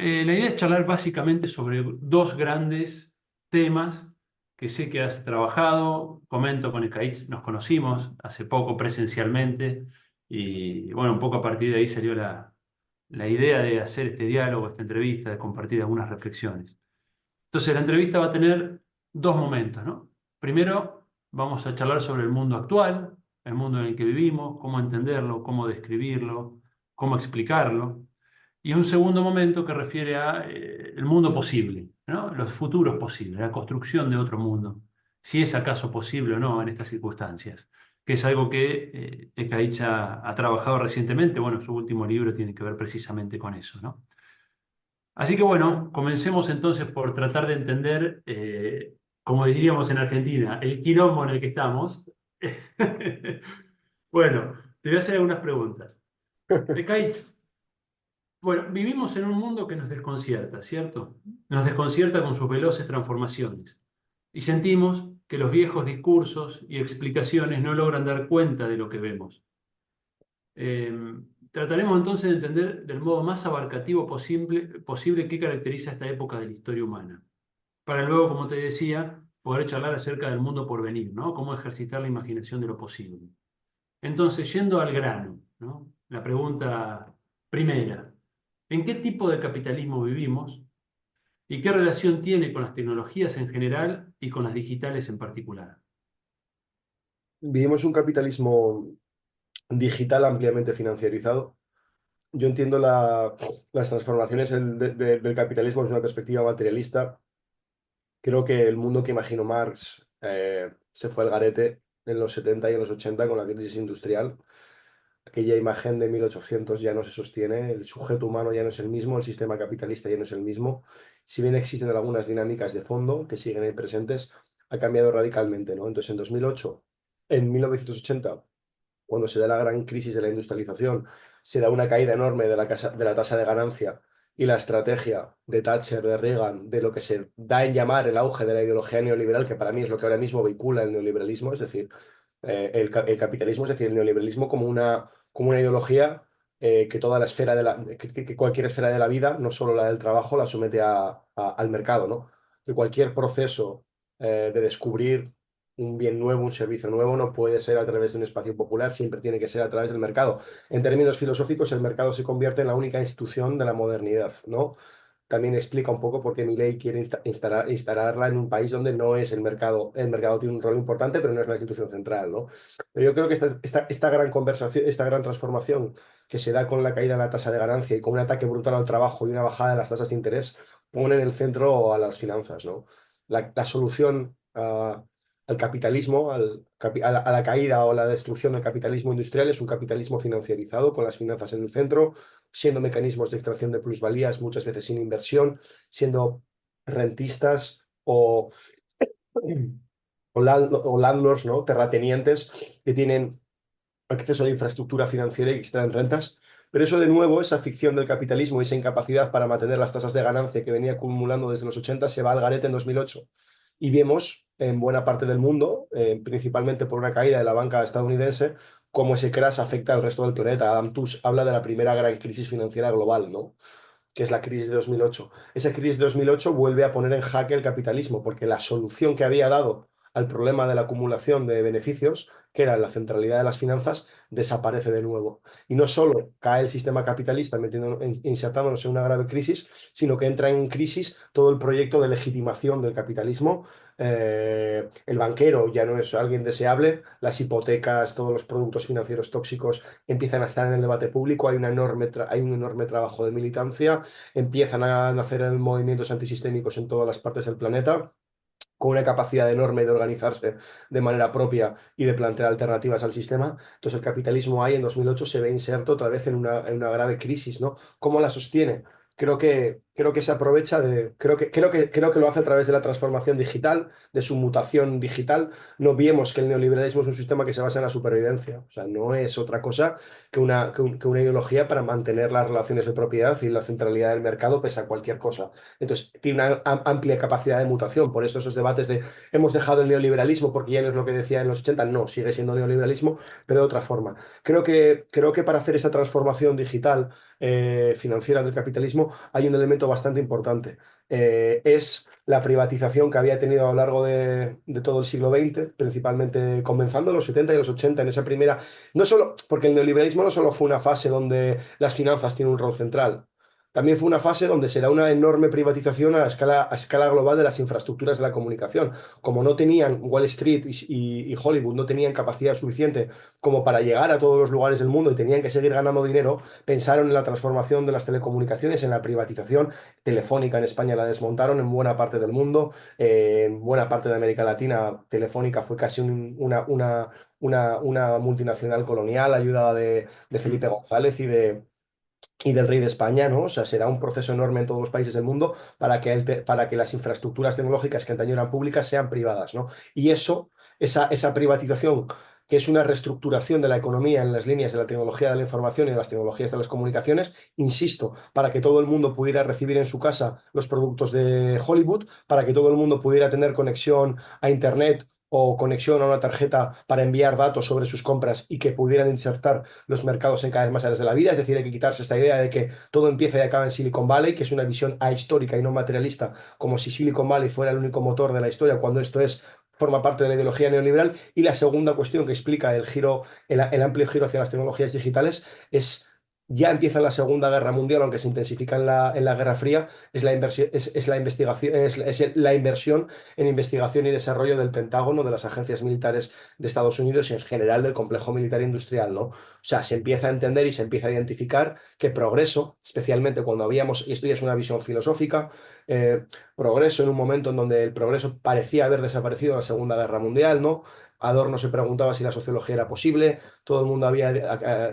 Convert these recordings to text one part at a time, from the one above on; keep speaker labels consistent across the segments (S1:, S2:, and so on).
S1: La idea es charlar básicamente sobre dos grandes temas que sé que has trabajado. Comento con Ekaich, nos conocimos hace poco presencialmente y bueno, un poco a partir de ahí salió la idea de hacer este diálogo, esta entrevista, de compartir algunas reflexiones. Entonces, la entrevista va a tener dos momentos, ¿no? Primero, vamos a charlar sobre el mundo actual, el mundo en el que vivimos, cómo entenderlo, cómo describirlo, cómo explicarlo. Y un segundo momento que refiere a el mundo posible, ¿no? Los futuros posibles, la construcción de otro mundo, si es acaso posible o no en estas circunstancias, que es algo que Ekaich ha trabajado recientemente. Bueno, su último libro tiene que ver precisamente con eso, ¿no? Así que bueno, comencemos entonces por tratar de entender, como diríamos en Argentina, el quilombo en el que estamos. Bueno, te voy a hacer algunas preguntas. Ekaich, bueno, vivimos en un mundo que nos desconcierta, ¿cierto? Nos desconcierta con sus veloces transformaciones. Y sentimos que los viejos discursos y explicaciones no logran dar cuenta de lo que vemos. Eh, Trataremos entonces de entender del modo más abarcativo posible qué caracteriza esta época de la historia humana. Para luego, como te decía, poder charlar acerca del mundo por venir, ¿no? Cómo ejercitar la imaginación de lo posible. Entonces, yendo al grano, ¿no? La pregunta primera, ¿en qué tipo de capitalismo vivimos y qué relación tiene con las tecnologías en general y con las digitales en particular?
S2: Vivimos un capitalismo digital ampliamente financiarizado. Yo entiendo las transformaciones del capitalismo desde una perspectiva materialista. Creo que el mundo que imaginó Marx se fue al garete en los 70 y en los 80 con la crisis industrial. Aquella imagen de 1800 ya no se sostiene, el sujeto humano ya no es el mismo, el sistema capitalista ya no es el mismo. Si bien existen algunas dinámicas de fondo que siguen ahí presentes, ha cambiado radicalmente, ¿no? Entonces, en 2008, en 1980, cuando se da la gran crisis de la industrialización, se da una caída enorme de la tasa de ganancia y la estrategia de Thatcher, de Reagan, de lo que se da en llamar el auge de la ideología neoliberal, que para mí es lo que ahora mismo vehicula el neoliberalismo, es decir, el capitalismo, es decir, el neoliberalismo como una ideología que toda la esfera que cualquier esfera de la vida, no solo la del trabajo, la somete al mercado, ¿no? Que cualquier proceso de descubrir un bien nuevo, un servicio nuevo, no puede ser a través de un espacio popular, siempre tiene que ser a través del mercado. En términos filosóficos, el mercado se convierte en la única institución de la modernidad, ¿no? También explica un poco por qué Milei quiere instalarla en un país donde no es el mercado. El mercado tiene un rol importante, pero no es la institución central, ¿no? Pero yo creo que esta gran conversación, esta gran transformación que se da con la caída de la tasa de ganancia y con un ataque brutal al trabajo y una bajada de las tasas de interés, pone en el centro a las finanzas, ¿no? La solución al capitalismo, a la caída o la destrucción del capitalismo industrial es un capitalismo financiarizado con las finanzas en el centro, siendo mecanismos de extracción de plusvalías muchas veces sin inversión, siendo rentistas o landlords, ¿no? Terratenientes que tienen acceso a la infraestructura financiera y extraen rentas. Pero eso de nuevo, esa ficción del capitalismo y esa incapacidad para mantener las tasas de ganancia que venía acumulando desde los 80 se va al garete en 2008. Y vemos en buena parte del mundo, principalmente por una caída de la banca estadounidense, cómo ese crash afecta al resto del planeta. Adam Tooze habla de la primera gran crisis financiera global, ¿no? Que es la crisis de 2008. Esa crisis de 2008 vuelve a poner en jaque el capitalismo, porque la solución que había dado al problema de la acumulación de beneficios, que era la centralidad de las finanzas, desaparece de nuevo. Y no solo cae el sistema capitalista insertándonos en una grave crisis, sino que entra en crisis todo el proyecto de legitimación del capitalismo. El banquero ya no es alguien deseable, las hipotecas, todos los productos financieros tóxicos empiezan a estar en el debate público, hay un enorme trabajo de militancia, empiezan a nacer movimientos antisistémicos en todas las partes del planeta, con una capacidad enorme de organizarse de manera propia y de plantear alternativas al sistema. Entonces el capitalismo ahí en 2008 se ve inserto otra vez en una grave crisis, ¿no? ¿Cómo la sostiene? Creo que se aprovecha de, creo que lo hace a través de la transformación digital, de su mutación digital. No vemos que el neoliberalismo es un sistema que se basa en la supervivencia. O sea, no es otra cosa que una ideología para mantener las relaciones de propiedad y la centralidad del mercado pese a cualquier cosa. Entonces, tiene una amplia capacidad de mutación. Por eso esos debates de hemos dejado el neoliberalismo porque ya no es lo que decía en los 80. No, sigue siendo neoliberalismo, pero de otra forma. Creo que para hacer esta transformación digital financiera del capitalismo capitalismo hay un elemento bastante importante. Es la privatización que había tenido a lo largo de todo el siglo XX, principalmente comenzando en los 70 y los 80, en esa primera... No solo, porque el neoliberalismo no solo fue una fase donde las finanzas tienen un rol central, también fue una fase donde se da una enorme privatización a escala global de las infraestructuras de la comunicación. Como no tenían Wall Street y Hollywood, no tenían capacidad suficiente como para llegar a todos los lugares del mundo y tenían que seguir ganando dinero, pensaron en la transformación de las telecomunicaciones, en la privatización. Telefónica en España la desmontaron en buena parte del mundo, en buena parte de América Latina. Telefónica fue casi una multinacional colonial ayudada de Felipe González y del rey de España, ¿no? O sea, será un proceso enorme en todos los países del mundo para que las infraestructuras tecnológicas que antaño eran públicas sean privadas, ¿no? Y esa privatización, que es una reestructuración de la economía en las líneas de la tecnología de la información y de las tecnologías de las comunicaciones, insisto, para que todo el mundo pudiera recibir en su casa los productos de Hollywood, para que todo el mundo pudiera tener conexión a Internet o conexión a una tarjeta para enviar datos sobre sus compras y que pudieran insertar los mercados en cada vez más áreas de la vida. Es decir, hay que quitarse esta idea de que todo empieza y acaba en Silicon Valley, que es una visión ahistórica y no materialista, como si Silicon Valley fuera el único motor de la historia, cuando esto forma parte de la ideología neoliberal. Y la segunda cuestión que explica el amplio giro hacia las tecnologías digitales es... Ya empieza la Segunda Guerra Mundial, aunque se intensifica en la Guerra Fría, es la investigación, es la inversión en investigación y desarrollo del Pentágono, de las agencias militares de Estados Unidos y en general del complejo militar industrial, ¿no? O sea, se empieza a entender y se empieza a identificar que progreso, especialmente cuando habíamos, y esto ya es una visión filosófica, progreso en un momento en donde el progreso parecía haber desaparecido en la Segunda Guerra Mundial, ¿no? Adorno se preguntaba si la sociología era posible, todo el mundo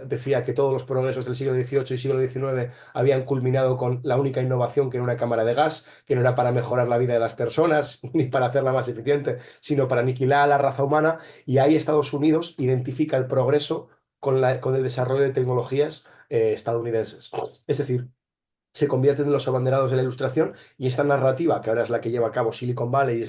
S2: decía que todos los progresos del siglo XVIII y siglo XIX habían culminado con la única innovación que era una cámara de gas, que no era para mejorar la vida de las personas ni para hacerla más eficiente, sino para aniquilar a la raza humana. Y ahí Estados Unidos identifica el progreso con el desarrollo de tecnologías estadounidenses. Es decir, se convierten en los abanderados de la ilustración y esta narrativa, que ahora es la que lleva a cabo Silicon Valley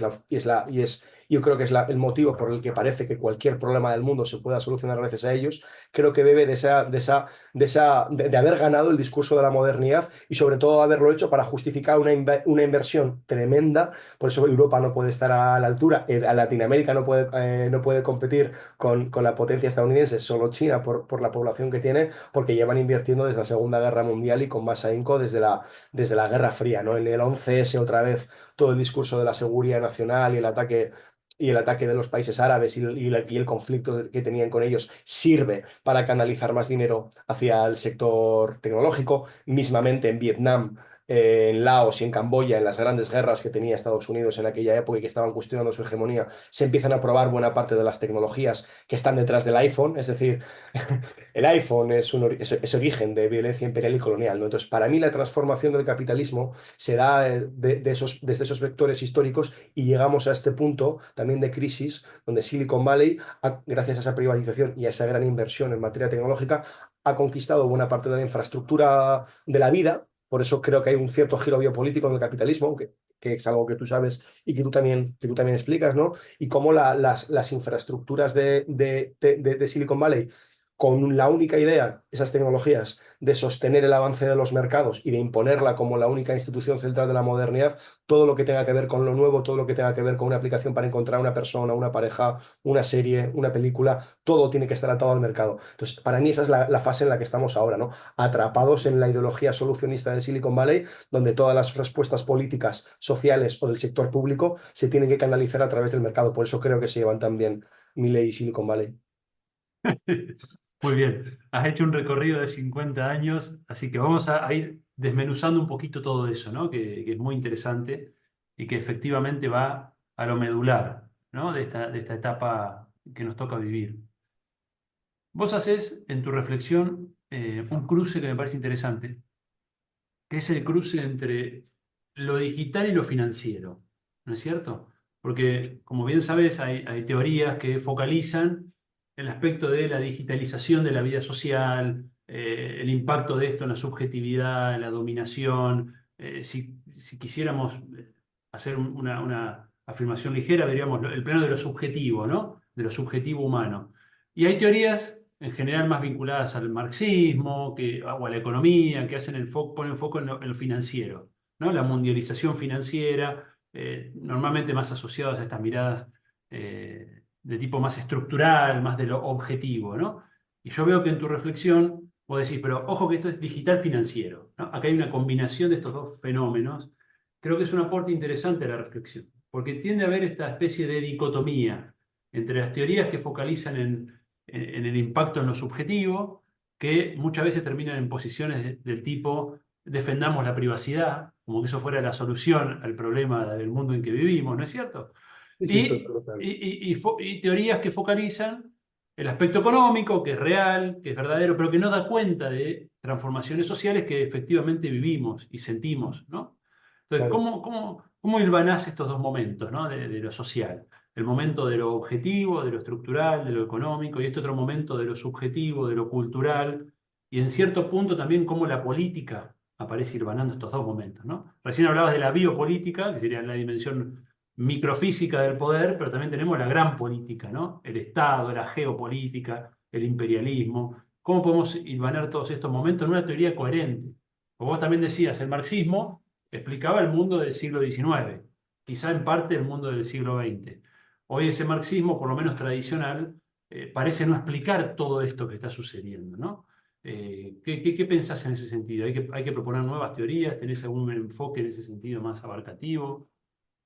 S2: yo creo que es el motivo por el que parece que cualquier problema del mundo se pueda solucionar gracias a ellos, creo que bebe de haber ganado el discurso de la modernidad y sobre todo haberlo hecho para justificar una inversión tremenda. Por eso Europa no puede estar a la altura, a Latinoamérica no puede competir con la potencia estadounidense, solo China por la población que tiene, porque llevan invirtiendo desde la Segunda Guerra Mundial y con más ahínco desde la Guerra Fría, ¿no? En el 11S otra vez todo el discurso de la seguridad nacional y el ataque de los países árabes y el conflicto que tenían con ellos sirve para canalizar más dinero hacia el sector tecnológico. Mismamente en Vietnam, en Laos y en Camboya, en las grandes guerras que tenía Estados Unidos en aquella época y que estaban cuestionando su hegemonía, se empiezan a probar buena parte de las tecnologías que están detrás del iPhone. Es decir, el iPhone es origen de violencia imperial y colonial, ¿no? Entonces, para mí la transformación del capitalismo se da desde esos vectores históricos y llegamos a este punto también de crisis donde Silicon Valley, gracias a esa privatización y a esa gran inversión en materia tecnológica, ha conquistado buena parte de la infraestructura de la vida. Por eso creo que hay un cierto giro biopolítico en el capitalismo, que es algo que tú sabes y que tú también explicas, ¿no? Y cómo las infraestructuras de Silicon Valley con la única idea, esas tecnologías, de sostener el avance de los mercados y de imponerla como la única institución central de la modernidad, todo lo que tenga que ver con lo nuevo, todo lo que tenga que ver con una aplicación para encontrar una persona, una pareja, una serie, una película, todo tiene que estar atado al mercado. Entonces, para mí esa es la fase en la que estamos ahora, ¿no? Atrapados en la ideología solucionista de Silicon Valley, donde todas las respuestas políticas, sociales o del sector público se tienen que canalizar a través del mercado. Por eso creo que se llevan tan bien Milei y Silicon Valley.
S1: Muy bien, has hecho un recorrido de 50 años, así que vamos a ir desmenuzando un poquito todo eso, ¿no? Que es muy interesante y que efectivamente va a lo medular, ¿no? De esta etapa que nos toca vivir. Vos haces en tu reflexión un cruce que me parece interesante, que es el cruce entre lo digital y lo financiero, ¿no es cierto? Porque, como bien sabes, hay teorías que focalizan el aspecto de la digitalización de la vida social, el impacto de esto en la subjetividad, en la dominación. Si quisiéramos hacer una afirmación ligera, veríamos el plano de lo subjetivo, ¿no? De lo subjetivo humano. Y hay teorías en general más vinculadas al marxismo o a la economía, que ponen foco en lo financiero, ¿no? La mundialización financiera, normalmente más asociadas a estas miradas de tipo más estructural, más de lo objetivo, ¿no? Y yo veo que en tu reflexión vos decís, pero ojo que esto es digital financiero, ¿no? Acá hay una combinación de estos dos fenómenos. Creo que es un aporte interesante a la reflexión, porque tiende a haber esta especie de dicotomía entre las teorías que focalizan en el impacto en lo subjetivo, que muchas veces terminan en posiciones del tipo defendamos la privacidad, como que eso fuera la solución al problema del mundo en que vivimos, ¿no es cierto?
S2: Sí, sí,
S1: Y,
S2: total.
S1: y teorías que focalizan el aspecto económico, que es real, que es verdadero, pero que no da cuenta de transformaciones sociales que efectivamente vivimos y sentimos, ¿no? Entonces,
S2: Claro.
S1: cómo hilvanás estos dos momentos, ¿no? De lo social? El momento de lo objetivo, de lo estructural, de lo económico, y este otro momento de lo subjetivo, de lo cultural, y en cierto punto también cómo la política aparece hilvanando estos dos momentos, ¿no? Recién hablabas de la biopolítica, que sería la dimensión microfísica del poder, pero también tenemos la gran política, ¿no? El Estado, la geopolítica, el imperialismo. ¿Cómo podemos hilvanar todos estos momentos en una teoría coherente? Como vos también decías, el marxismo explicaba el mundo del siglo XIX, quizá en parte el mundo del siglo XX. Hoy ese marxismo, por lo menos tradicional, parece no explicar todo esto que está sucediendo, ¿no? ¿Qué pensás en ese sentido? ¿Hay que proponer nuevas teorías? ¿Tenés algún enfoque en ese sentido más abarcativo?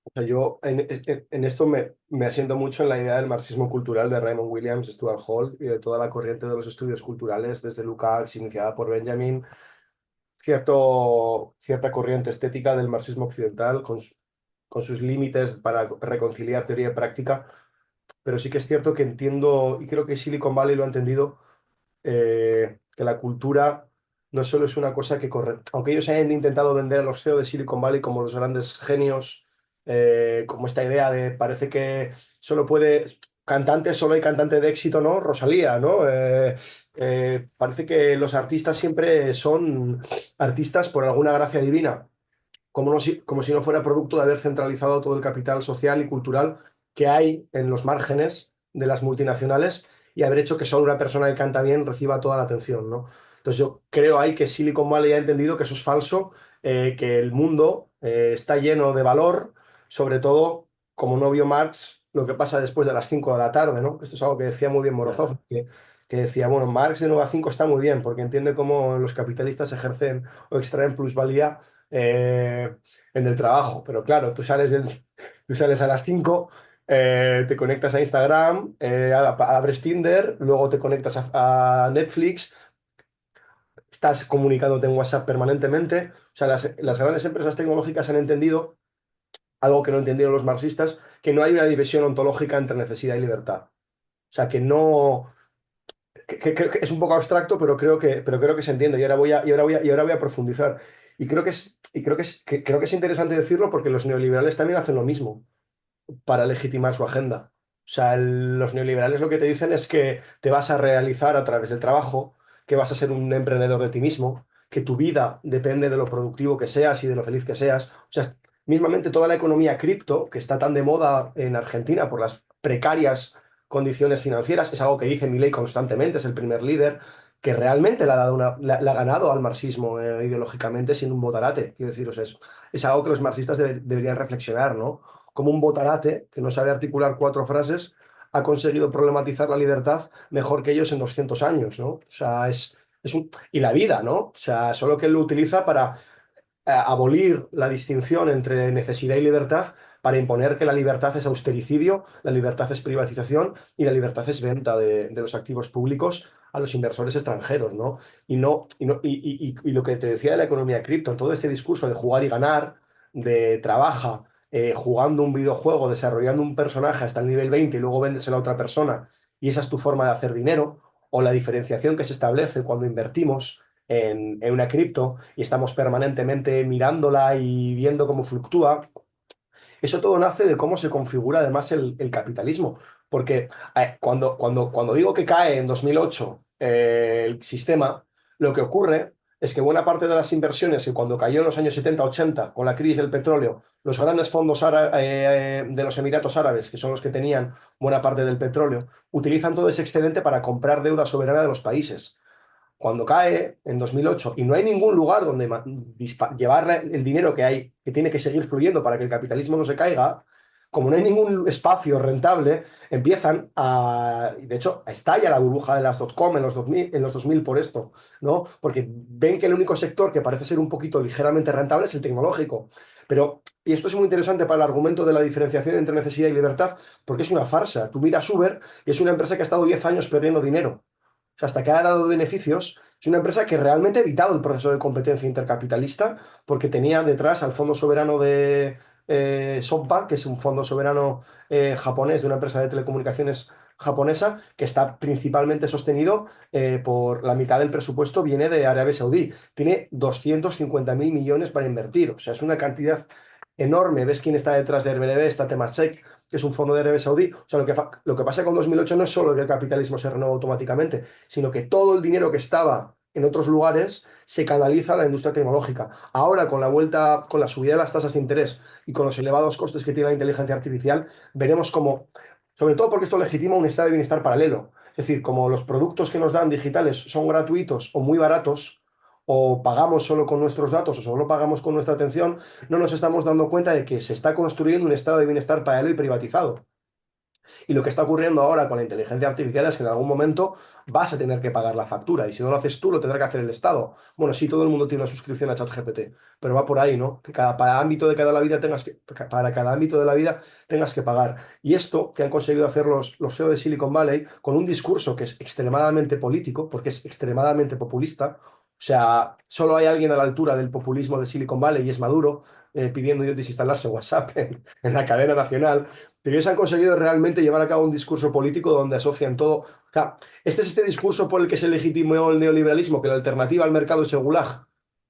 S2: O sea, yo en esto me asiento mucho en la idea del marxismo cultural de Raymond Williams, Stuart Hall y de toda la corriente de los estudios culturales, desde Lukács, iniciada por Benjamin, cierta corriente estética del marxismo occidental con sus límites para reconciliar teoría y práctica, pero sí que es cierto que entiendo, y creo que Silicon Valley lo ha entendido, que la cultura no solo es una cosa que corre, aunque ellos hayan intentado vender a los CEO de Silicon Valley como los grandes genios, como esta idea de parece que solo puede, cantante, solo hay cantante de éxito, ¿no? Rosalía, ¿no? Parece que los artistas siempre son artistas por alguna gracia divina como si no fuera producto de haber centralizado todo el capital social y cultural que hay en los márgenes de las multinacionales y haber hecho que solo una persona que canta bien reciba toda la atención, ¿no? Entonces yo creo ahí que Silicon Valley ha entendido que eso es falso, que el mundo está lleno de valor, sobre todo, como no vio Marx, lo que pasa después de las 5 de la tarde, ¿no? Esto es algo que decía muy bien
S1: Claro.
S2: Morozov, que decía, bueno, Marx de 9 a 5 está muy bien, porque entiende cómo los capitalistas ejercen o extraen plusvalía en el trabajo. Pero claro, tú sales a las 5, te conectas a Instagram, abres Tinder, luego te conectas a Netflix, estás comunicándote en WhatsApp permanentemente. O sea, las grandes empresas tecnológicas han entendido algo que no entendieron los marxistas, que no hay una división ontológica entre necesidad y libertad. O sea, que no... creo que es un poco abstracto, pero creo que se entiende. Y ahora voy a profundizar. Creo que es interesante decirlo porque los neoliberales también hacen lo mismo para legitimar su agenda. O sea, los neoliberales lo que te dicen es que te vas a realizar a través del trabajo, que vas a ser un emprendedor de ti mismo, que tu vida depende de lo productivo que seas y de lo feliz que seas. O sea, mismamente toda la economía cripto, que está tan de moda en Argentina por las precarias condiciones financieras, es algo que dice Milei constantemente, es el primer líder que realmente le ha, dado le ha ganado al marxismo ideológicamente sin un botarate. Quiero decir, o sea, es algo que los marxistas deberían reflexionar, ¿no? Como un botarate que no sabe articular cuatro frases ha conseguido problematizar la libertad mejor que ellos en 200 años, ¿no? O sea, y la vida, ¿no? O sea, solo que él lo utiliza para abolir la distinción entre necesidad y libertad para imponer que la libertad es austericidio, la libertad es privatización y la libertad es venta de los activos públicos a los inversores extranjeros, ¿no? Y lo que te decía de la economía cripto, todo este discurso de jugar y ganar, de trabaja jugando un videojuego, desarrollando un personaje hasta el nivel 20 y luego vendes a la otra persona y esa es tu forma de hacer dinero, o la diferenciación que se establece cuando invertimos en una cripto y estamos permanentemente mirándola y viendo cómo fluctúa. Eso todo nace de cómo se configura además el capitalismo. Porque cuando digo que cae en 2008 el sistema, lo que ocurre es que buena parte de las inversiones que cuando cayó en los años 70-80 con la crisis del petróleo, los grandes fondos de los Emiratos Árabes, que son los que tenían buena parte del petróleo, utilizan todo ese excedente para comprar deuda soberana de los países. Cuando cae en 2008 y no hay ningún lugar donde llevar el dinero que hay, que tiene que seguir fluyendo para que el capitalismo no se caiga, como no hay ningún espacio rentable, empiezan a... De hecho, estalla la burbuja de las dot-com en los 2000 por esto, ¿no? Porque ven que el único sector que parece ser un poquito ligeramente rentable es el tecnológico. Pero, y esto es muy interesante para el argumento de la diferenciación entre necesidad y libertad, porque es una farsa. Tú miras Uber y es una empresa que ha estado 10 años perdiendo dinero. O sea, hasta que ha dado beneficios, es una empresa que realmente ha evitado el proceso de competencia intercapitalista porque tenía detrás al Fondo Soberano de SoftBank, que es un fondo soberano japonés de una empresa de telecomunicaciones japonesa, que está principalmente sostenido por la mitad del presupuesto viene de Arabia Saudí. Tiene 250.000 millones para invertir. O sea, es una cantidad enorme. ¿Ves quién está detrás de Airbnb? Está Temasek, que es un fondo de Arabia Saudí. O sea, lo que pasa con 2008 no es solo que el capitalismo se renueva automáticamente, sino que todo el dinero que estaba en otros lugares se canaliza a la industria tecnológica. Ahora, con la vuelta, con la subida de las tasas de interés y con los elevados costes que tiene la inteligencia artificial, veremos cómo, sobre todo porque esto legitima un estado de bienestar paralelo. Es decir, como los productos que nos dan digitales son gratuitos o muy baratos, o pagamos solo con nuestros datos o solo pagamos con nuestra atención, no nos estamos dando cuenta de que se está construyendo un estado de bienestar paralelo y privatizado. Y lo que está ocurriendo ahora con la inteligencia artificial es que en algún momento vas a tener que pagar la factura y si no lo haces tú, lo tendrá que hacer el Estado. Bueno, sí, todo el mundo tiene una suscripción a ChatGPT, pero va por ahí, ¿no? Que para ámbito de cada vida para cada ámbito de la vida tengas que pagar. Y esto que han conseguido hacer los CEO de Silicon Valley con un discurso que es extremadamente político, porque es extremadamente populista. O sea, solo hay alguien a la altura del populismo de Silicon Valley y es Maduro, pidiendo desinstalarse WhatsApp en la cadena nacional. Pero ellos han conseguido realmente llevar a cabo un discurso político donde asocian todo. O sea, este es este discurso por el que se legitimó el neoliberalismo, que la alternativa al mercado es el gulag.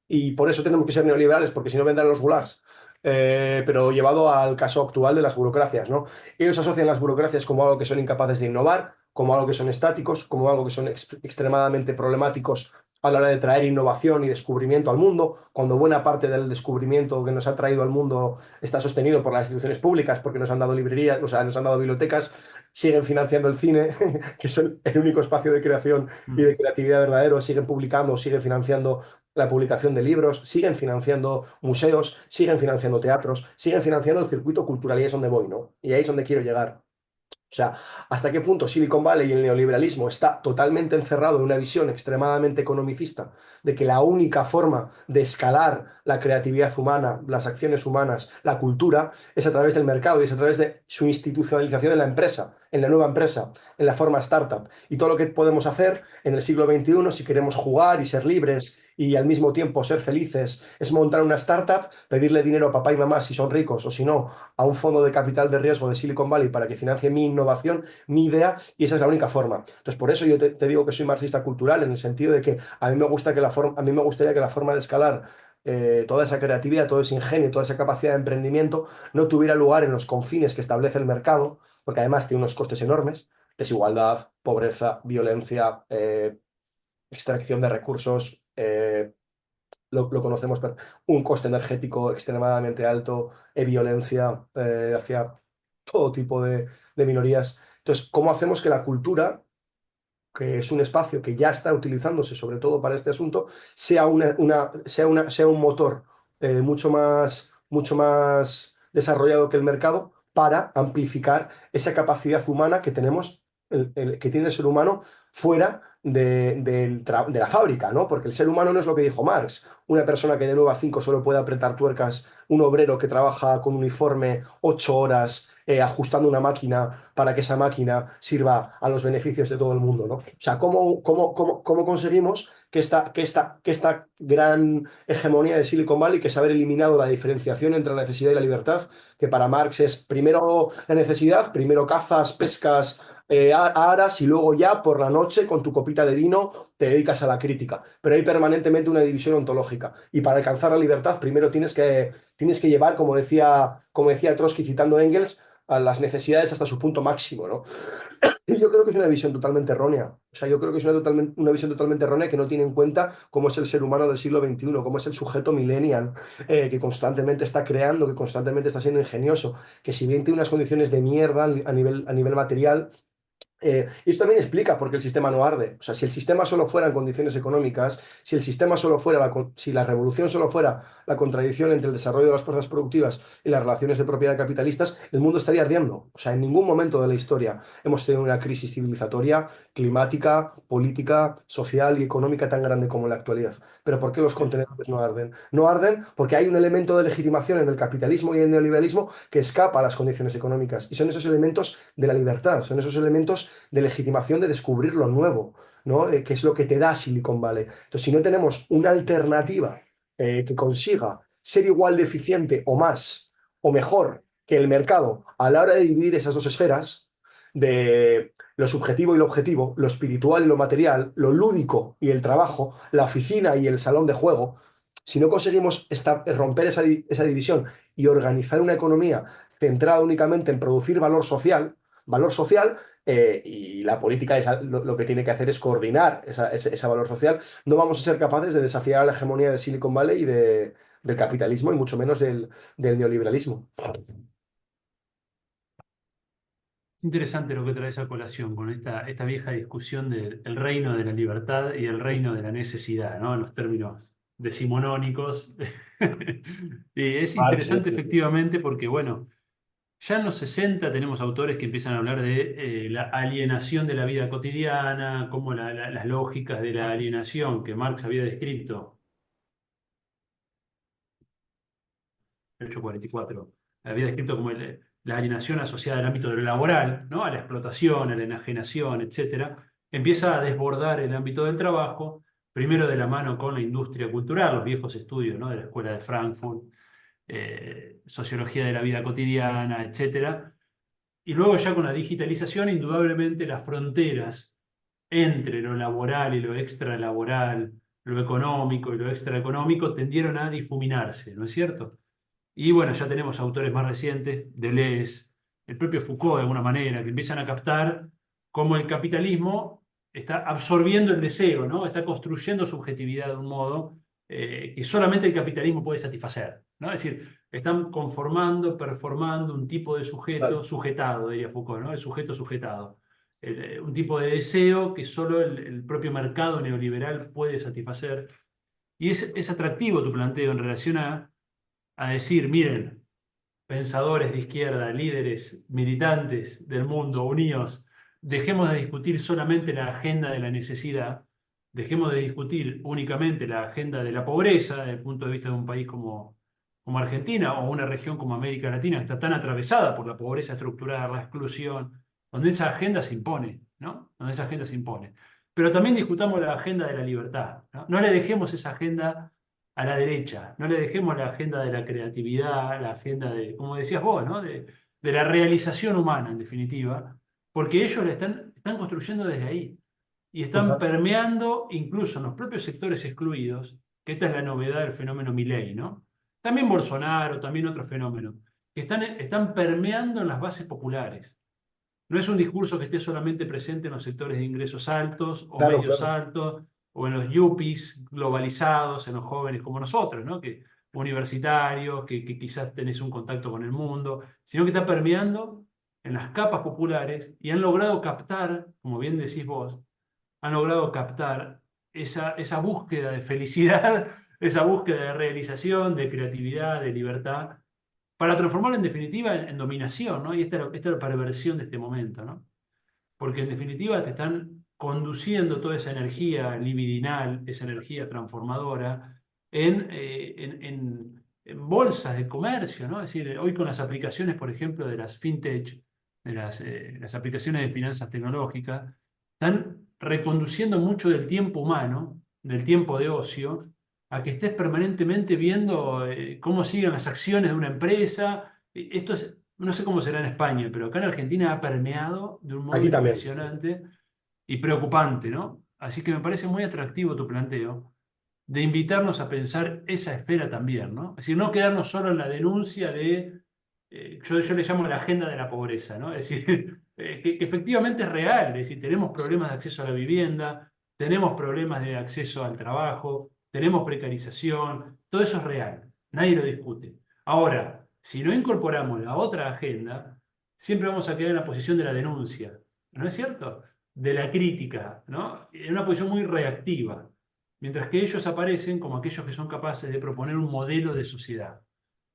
S2: Y por eso tenemos que ser neoliberales, porque si no vendrán los gulags. Pero llevado al caso actual de las burocracias, ¿no? Ellos asocian las burocracias como algo que son incapaces de innovar, como algo que son estáticos, como algo que son extremadamente problemáticos a la hora de traer innovación y descubrimiento al mundo, cuando buena parte del descubrimiento que nos ha traído al mundo está sostenido por las instituciones públicas, porque nos han dado librerías, o sea, nos han dado bibliotecas, siguen financiando el cine, que es el único espacio de creación y de creatividad verdadero, siguen publicando, siguen financiando la publicación de libros, siguen financiando museos, siguen financiando teatros, siguen financiando el circuito cultural y ahí es donde voy, ¿no? Y ahí es donde quiero llegar. O sea, hasta qué punto Silicon Valley y el neoliberalismo está totalmente encerrado en una visión extremadamente economicista de que la única forma de escalar la creatividad humana, las acciones humanas, la cultura, es a través del mercado y es a través de su institucionalización en la empresa, en la nueva empresa, en la forma startup. Y todo lo que podemos hacer en el siglo XXI, si queremos jugar y ser libres y al mismo tiempo ser felices, es montar una startup, pedirle dinero a papá y mamá si son ricos o si no, a un fondo de capital de riesgo de Silicon Valley para que financie mi innovación, mi idea, y esa es la única forma. Entonces, por eso yo te digo que soy marxista cultural, en el sentido de que a mí me gusta que a mí me gustaría que la forma de escalar toda esa creatividad, todo ese ingenio, toda esa capacidad de emprendimiento no tuviera lugar en los confines que establece el mercado, porque además tiene unos costes enormes, desigualdad, pobreza, violencia, extracción de recursos, lo conocemos, pero un coste energético extremadamente alto, violencia hacia todo tipo de minorías. Entonces, ¿cómo hacemos que la cultura, que es un espacio que ya está utilizándose sobre todo para este asunto, sea un motor mucho más desarrollado que el mercado para amplificar esa capacidad humana que tenemos, que tiene el ser humano fuera de la fábrica, ¿no? Porque el ser humano no es lo que dijo Marx, una persona que de 9 a 5 solo puede apretar tuercas, un obrero que trabaja con uniforme 8 horas ajustando una máquina para que esa máquina sirva a los beneficios de todo el mundo, ¿no? O sea, ¿cómo conseguimos que esta gran hegemonía de Silicon Valley, que es haber eliminado la diferenciación entre la necesidad y la libertad, que para Marx es primero la necesidad, primero cazas, pescas, aras y luego ya por la noche con tu copita de vino te dedicas a la crítica. Pero hay permanentemente una división ontológica. Y para alcanzar la libertad primero tienes que llevar, como decía Trotsky citando a Engels, a las necesidades hasta su punto máximo, ¿no? Y yo creo que es una visión totalmente errónea. O sea, yo creo que es una visión totalmente errónea que no tiene en cuenta cómo es el ser humano del siglo XXI, cómo es el sujeto millennial, que constantemente está creando, que constantemente está siendo ingenioso, que si bien tiene unas condiciones de mierda a nivel material, y esto también explica por qué el sistema no arde. O sea, si el sistema solo fuera en condiciones económicas, si el sistema solo fuera, si la revolución solo fuera la contradicción entre el desarrollo de las fuerzas productivas y las relaciones de propiedad capitalistas, el mundo estaría ardiendo. O sea, en ningún momento de la historia hemos tenido una crisis civilizatoria, climática, política, social y económica tan grande como en la actualidad. Pero ¿por qué los contenedores no arden? No arden porque hay un elemento de legitimación en el capitalismo y el neoliberalismo que escapa a las condiciones económicas. Y son esos elementos de la libertad, son esos elementos de legitimación de descubrir lo nuevo, ¿no? Que es lo que te da Silicon Valley. Entonces, si no tenemos una alternativa que consiga ser igual de eficiente o más o mejor que el mercado a la hora de dividir esas dos esferas, de lo subjetivo y lo objetivo, lo espiritual y lo material, lo lúdico y el trabajo, la oficina y el salón de juego, si no conseguimos romper esa división y organizar una economía centrada únicamente en producir valor social, y la política lo que tiene que hacer es coordinar ese valor social, no vamos a ser capaces de desafiar la hegemonía de Silicon Valley y del capitalismo y mucho menos del neoliberalismo.
S1: Es interesante lo que traes a colación con esta vieja discusión del el reino de la libertad y el reino de la necesidad, ¿no? En los términos decimonónicos. Y es
S2: Marx, sí,
S1: interesante
S2: sí, sí.
S1: efectivamente porque, bueno, ya en los 60 tenemos autores que empiezan a hablar de la alienación de la vida cotidiana, como las lógicas de la alienación que Marx había descrito en 1844, había descrito como la alienación asociada al ámbito de lo laboral, ¿no? A la explotación, a la enajenación, etcétera, empieza a desbordar el ámbito del trabajo, primero de la mano con la industria cultural, los viejos estudios, ¿no? De la Escuela de Frankfurt, sociología de la vida cotidiana, etcétera. Y luego ya con la digitalización, indudablemente las fronteras entre lo laboral y lo extralaboral, lo económico y lo extraeconómico tendieron a difuminarse, ¿no es cierto? Y bueno, ya tenemos autores más recientes, Deleuze, el propio Foucault de alguna manera, que empiezan a captar cómo el capitalismo está absorbiendo el deseo, ¿no? Está construyendo subjetividad de un modo que solamente el capitalismo puede satisfacer, ¿no? Es decir, están conformando, performando un tipo de sujeto sujetado, diría Foucault, ¿no? El sujeto sujetado. Un tipo de deseo que solo el propio mercado neoliberal puede satisfacer. Y es atractivo tu planteo en relación a decir, miren, pensadores de izquierda, líderes, militantes del mundo, unidos, dejemos de discutir solamente la agenda de la necesidad, dejemos de discutir únicamente la agenda de la pobreza desde el punto de vista de un país como Argentina o una región como América Latina que está tan atravesada por la pobreza estructural, la exclusión, donde esa agenda se impone, ¿no? Donde esa agenda se impone. Pero también discutamos la agenda de la libertad, ¿no? No le dejemos esa agenda a la derecha. No le dejemos la agenda de la creatividad, la agenda de, como decías vos, ¿no? De la realización humana, en definitiva, porque ellos la están construyendo desde ahí y están
S2: Total.
S1: permeando incluso en los propios sectores excluidos, que esta es la novedad del fenómeno Milei, ¿no? También Bolsonaro, también otros fenómenos, que están permeando en las bases populares. No es un discurso que esté solamente presente en los sectores de ingresos altos o
S2: Claro,
S1: medios
S2: claro.
S1: altos o en los yuppies globalizados, en los jóvenes como nosotros, ¿no? Que, universitarios, que quizás tenés un contacto con el mundo, sino que está permeando en las capas populares y han logrado captar, como bien decís vos, han logrado captar esa búsqueda de felicidad, esa búsqueda de realización, de creatividad, de libertad para transformarlo en definitiva en dominación, ¿no? Y esta es la perversión de este momento, ¿no? Porque en definitiva te están conduciendo toda esa energía libidinal, esa energía transformadora, en bolsas de comercio, ¿no? Es decir, hoy con las aplicaciones, por ejemplo, de las fintech, de las aplicaciones de finanzas tecnológicas, están reconduciendo mucho del tiempo humano, del tiempo de ocio, a que estés permanentemente viendo cómo siguen las acciones de una empresa. Esto es, no sé cómo será en España, pero acá en Argentina ha permeado de un modo
S2: Aquí también. Sí.
S1: impresionante y preocupante, ¿no? Así que me parece muy atractivo tu planteo de invitarnos a pensar esa esfera también, ¿no? Es decir, no quedarnos solo en la denuncia de yo le llamo la agenda de la pobreza, ¿no? Es decir, que efectivamente es real, es decir, tenemos problemas de acceso a la vivienda, tenemos problemas de acceso al trabajo, tenemos precarización, todo eso es real, nadie lo discute. Ahora, si no incorporamos la otra agenda, siempre vamos a quedar en la posición de la denuncia, ¿no es cierto? De la crítica, ¿no? En una posición muy reactiva, mientras que ellos aparecen como aquellos que son capaces de proponer un modelo de sociedad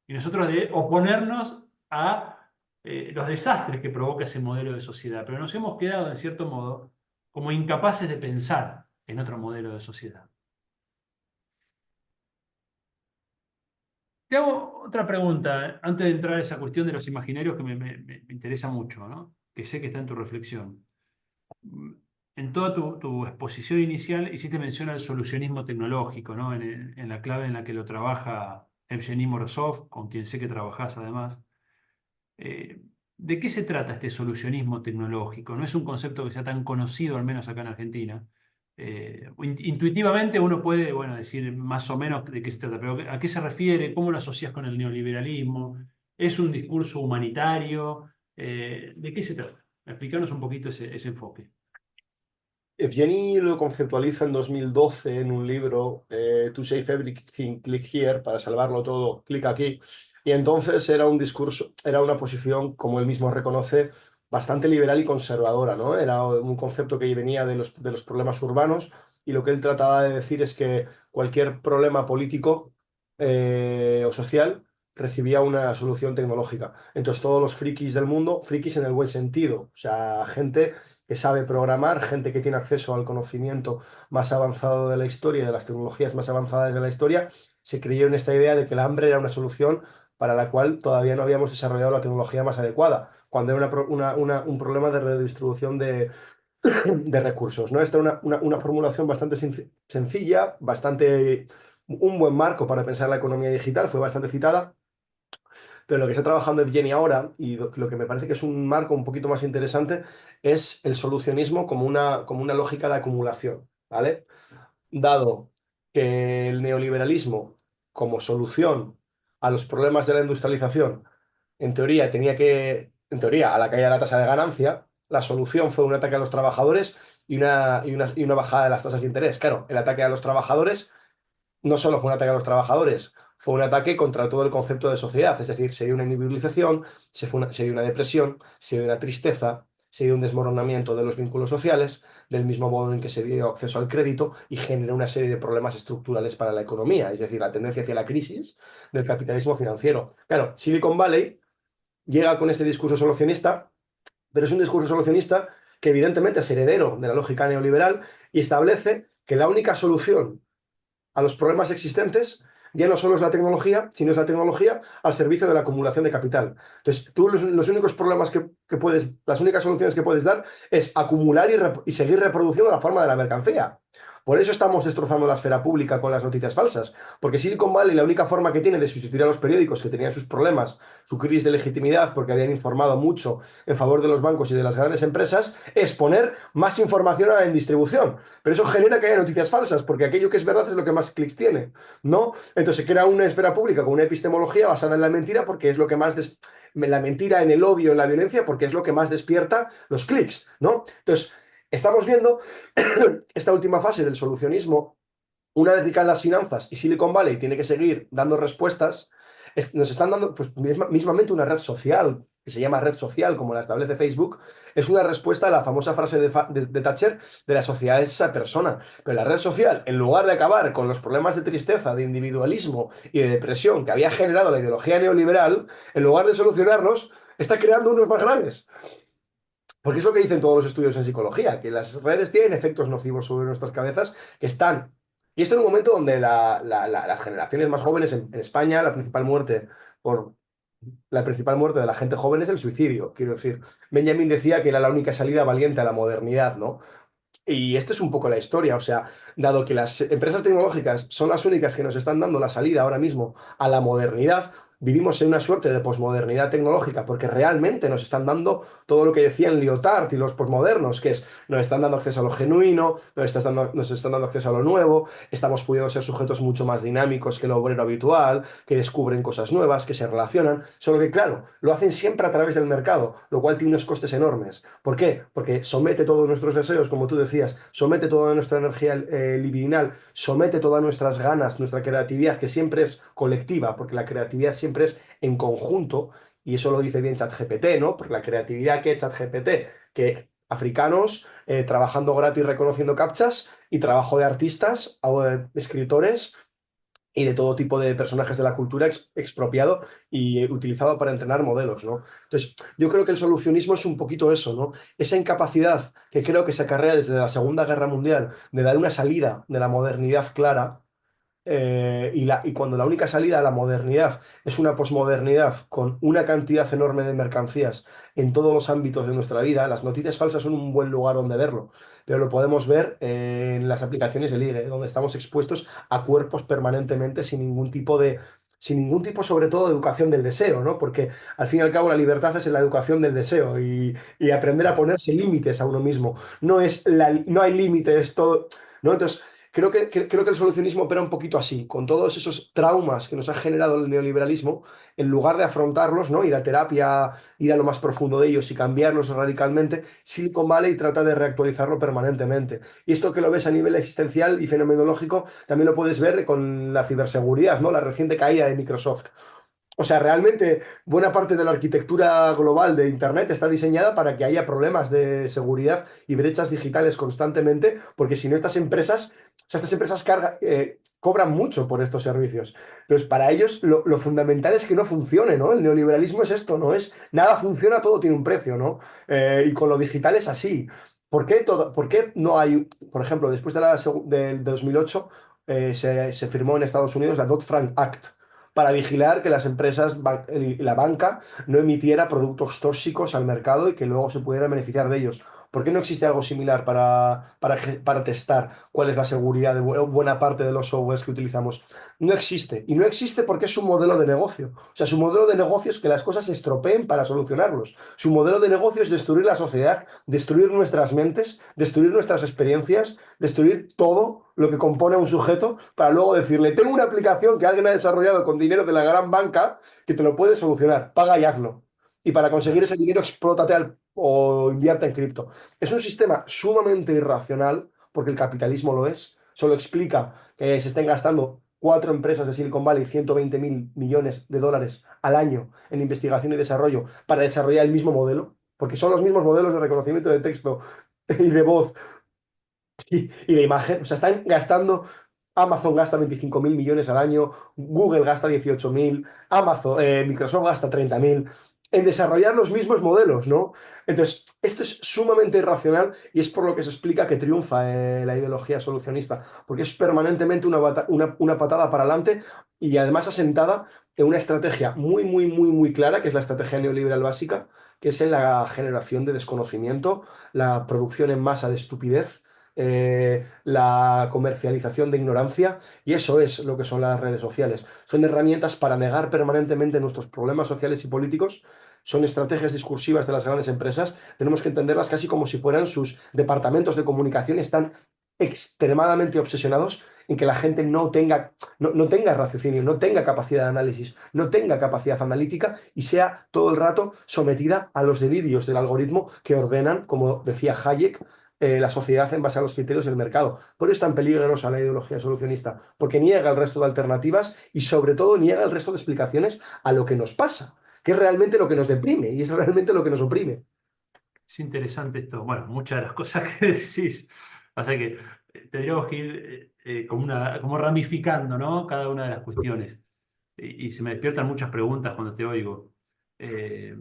S1: y nosotros de oponernos a los desastres que provoca ese modelo de sociedad. Pero nos hemos quedado, en cierto modo, como incapaces de pensar en otro modelo de sociedad. Te hago otra pregunta, antes de entrar a esa cuestión de los imaginarios que me interesa mucho, ¿no? Que sé que está en tu reflexión. En toda tu exposición inicial hiciste mención al solucionismo tecnológico, ¿no? En la clave en la que lo trabaja Evgeny Morozov, con quien sé que trabajás además. ¿De qué se trata este solucionismo tecnológico? No es un concepto que sea tan conocido, al menos acá en Argentina. Intuitivamente uno puede, bueno, decir más o menos de qué se trata, pero ¿a qué se refiere? ¿Cómo lo asocias con el neoliberalismo? ¿Es un discurso humanitario? ¿De qué se trata? Explícanos un poquito ese enfoque.
S2: Evgeny lo conceptualiza en 2012 en un libro, To Save Everything, Click Here, para salvarlo todo, clic aquí. Y entonces era un discurso, era una posición, como él mismo reconoce, bastante liberal y conservadora, ¿no? Era un concepto que venía de los problemas urbanos y lo que él trataba de decir es que cualquier problema político o social recibía una solución tecnológica. Entonces todos los frikis del mundo, frikis en el buen sentido, o sea, gente que sabe programar, gente que tiene acceso al conocimiento más avanzado de la historia, de las tecnologías más avanzadas de la historia, se creyeron esta idea de que el hambre era una solución para la cual todavía no habíamos desarrollado la tecnología más adecuada, cuando era un problema de redistribución de recursos, ¿no? Esta era una formulación bastante sencilla, bastante un buen marco para pensar la economía digital, fue bastante citada. Pero lo que está trabajando Evgeny ahora, y lo que me parece que es un marco un poquito más interesante, es el solucionismo como una lógica de acumulación, ¿vale? Dado que el neoliberalismo, como solución a los problemas de la industrialización, en teoría, a la caída de la tasa de ganancia, la solución fue un ataque a los trabajadores y una bajada de las tasas de interés. Claro, el ataque a los trabajadores no solo fue un ataque a los trabajadores, fue un ataque contra todo el concepto de sociedad, es decir, se dio una individualización, se dio una depresión, se dio una tristeza, se dio un desmoronamiento de los vínculos sociales, del mismo modo en que se dio acceso al crédito y generó una serie de problemas estructurales para la economía, es decir, la tendencia hacia la crisis del capitalismo financiero. Claro, Silicon Valley llega con este discurso solucionista, pero es un discurso solucionista que evidentemente es heredero de la lógica neoliberal y establece que la única solución a los problemas existentes ya no solo es la tecnología, sino es la tecnología al servicio de la acumulación de capital. Entonces, tú los únicos problemas que puedes, las únicas soluciones que puedes dar es acumular y seguir reproduciendo la forma de la mercancía. Por eso estamos destrozando la esfera pública con las noticias falsas, porque Silicon Valley la única forma que tiene de sustituir a los periódicos que tenían sus problemas, su crisis de legitimidad porque habían informado mucho en favor de los bancos y de las grandes empresas, es poner más información en distribución. Pero eso genera que haya noticias falsas, porque aquello que es verdad es lo que más clics tiene, ¿no? Entonces se crea una esfera pública con una epistemología basada en la mentira porque es lo que más... La mentira, en el odio, en la violencia, porque es lo que más despierta los clics, ¿no? Entonces, estamos viendo esta última fase del solucionismo, una vez que caen las finanzas y Silicon Valley tiene que seguir dando respuestas, nos están dando pues, mismamente una red social, que se llama red social, como la establece Facebook, es una respuesta a la famosa frase de Thatcher de la sociedad es esa persona. Pero la red social, en lugar de acabar con los problemas de tristeza, de individualismo y de depresión que había generado la ideología neoliberal, en lugar de solucionarlos, está creando unos más graves. Porque es lo que dicen todos los estudios en psicología, que las redes tienen efectos nocivos sobre nuestras cabezas que están... Y esto en un momento donde las generaciones más jóvenes en España, por, la principal muerte de la gente joven es el suicidio. Quiero decir, Benjamin decía que era la única salida valiente a la modernidad, ¿no? Y esto es un poco la historia, o sea, dado que las empresas tecnológicas son las únicas que nos están dando la salida ahora mismo a la modernidad, vivimos en una suerte de posmodernidad tecnológica porque realmente nos están dando todo lo que decían Lyotard y los posmodernos, que es nos están dando acceso a lo genuino, nos están dando acceso a lo nuevo, estamos pudiendo ser sujetos mucho más dinámicos que el obrero habitual, que descubren cosas nuevas, que se relacionan, solo que claro, lo hacen siempre a través del mercado, lo cual tiene unos costes enormes. ¿Por qué? Porque somete todos nuestros deseos, como tú decías, somete toda nuestra energía libidinal, somete todas nuestras ganas, nuestra creatividad, que siempre es colectiva, porque la creatividad siempre es en conjunto, y eso lo dice bien ChatGPT, ¿no? Porque la creatividad que es ChatGPT, que africanos trabajando gratis reconociendo captchas y trabajo de artistas, escritores y de todo tipo de personajes de la cultura expropiado y utilizado para entrenar modelos, ¿no? Entonces, yo creo que el solucionismo es un poquito eso, ¿no? Esa incapacidad que creo que se acarrea desde la Segunda Guerra Mundial de dar una salida de la modernidad clara, y cuando la única salida a la modernidad es una posmodernidad con una cantidad enorme de mercancías en todos los ámbitos de nuestra vida, las noticias falsas son un buen lugar donde verlo, pero lo podemos ver en las aplicaciones de ligue, donde estamos expuestos a cuerpos permanentemente sin ningún tipo, sobre todo, de educación del deseo, ¿no? Porque al fin y al cabo la libertad es la educación del deseo y aprender a ponerse límites a uno mismo. No hay límites, todo, ¿no? Entonces, creo que el solucionismo opera un poquito así, con todos esos traumas que nos ha generado el neoliberalismo, en lugar de afrontarlos, ¿no? Ir a terapia, ir a lo más profundo de ellos y cambiarlos radicalmente, Silicon Valley trata de reactualizarlo permanentemente. Y esto que lo ves a nivel existencial y fenomenológico, también lo puedes ver con la ciberseguridad, ¿no? La reciente caída de Microsoft. O sea, realmente buena parte de la arquitectura global de Internet está diseñada para que haya problemas de seguridad y brechas digitales constantemente, porque si no estas empresas, o sea, estas empresas cobran mucho por estos servicios. Entonces, para ellos lo fundamental es que no funcione, ¿no? El neoliberalismo es esto, ¿no? Es nada funciona, todo tiene un precio, ¿no? Y con lo digital es así. ¿Por qué no hay, por ejemplo, después del 2008, se firmó en Estados Unidos la Dodd-Frank Act? Para vigilar que las empresas y la banca no emitiera productos tóxicos al mercado y que luego se pudiera beneficiar de ellos. ¿Por qué no existe algo similar para testar cuál es la seguridad de buena parte de los softwares que utilizamos? No existe. Y no existe porque es su modelo de negocio. O sea, su modelo de negocio es que las cosas se estropeen para solucionarlos. Su modelo de negocio es destruir la sociedad, destruir nuestras mentes, destruir nuestras experiencias, destruir todo lo que compone a un sujeto para luego decirle, tengo una aplicación que alguien ha desarrollado con dinero de la gran banca que te lo puede solucionar, paga y hazlo. Y para conseguir
S1: Claro.
S2: ese dinero, explótate o invierte en cripto. Es un sistema sumamente irracional, porque el capitalismo lo es. Solo explica que se estén gastando cuatro empresas de Silicon Valley 120.000 millones de dólares al año en investigación y desarrollo para desarrollar el mismo modelo, porque son los mismos modelos de reconocimiento de texto y de voz y de imagen. O sea, están gastando. Amazon gasta 25.000 millones al año, Google gasta 18.000, Microsoft gasta 30.000 en desarrollar los mismos modelos, ¿no? Entonces, esto es sumamente irracional y es por lo que se explica que triunfa la ideología solucionista, porque es permanentemente una patada para adelante y además asentada en una estrategia muy, muy, muy, muy clara, que es la estrategia neoliberal básica, que es en la generación de desconocimiento, la producción en masa de estupidez, la comercialización de ignorancia, y eso es lo que son las redes sociales. Son herramientas para negar permanentemente nuestros problemas sociales y políticos, son estrategias discursivas de las grandes empresas, tenemos que entenderlas casi como si fueran sus departamentos de comunicación, están extremadamente obsesionados en que la gente no tenga raciocinio, no tenga capacidad de análisis, no tenga capacidad analítica y sea todo el rato sometida a los delirios del algoritmo que ordenan, como decía Hayek, la sociedad en base a los criterios del mercado. Por eso es tan peligrosa la ideología solucionista, porque niega el resto de alternativas y sobre todo niega el resto de explicaciones a lo que nos pasa, que es realmente lo que nos deprime y es realmente lo que nos oprime.
S1: Es interesante esto. Bueno, muchas de las cosas que decís. O sea que tendríamos que ir como ramificando, ¿no? Cada una de las cuestiones. Y se me despiertan muchas preguntas cuando te oigo. Eh,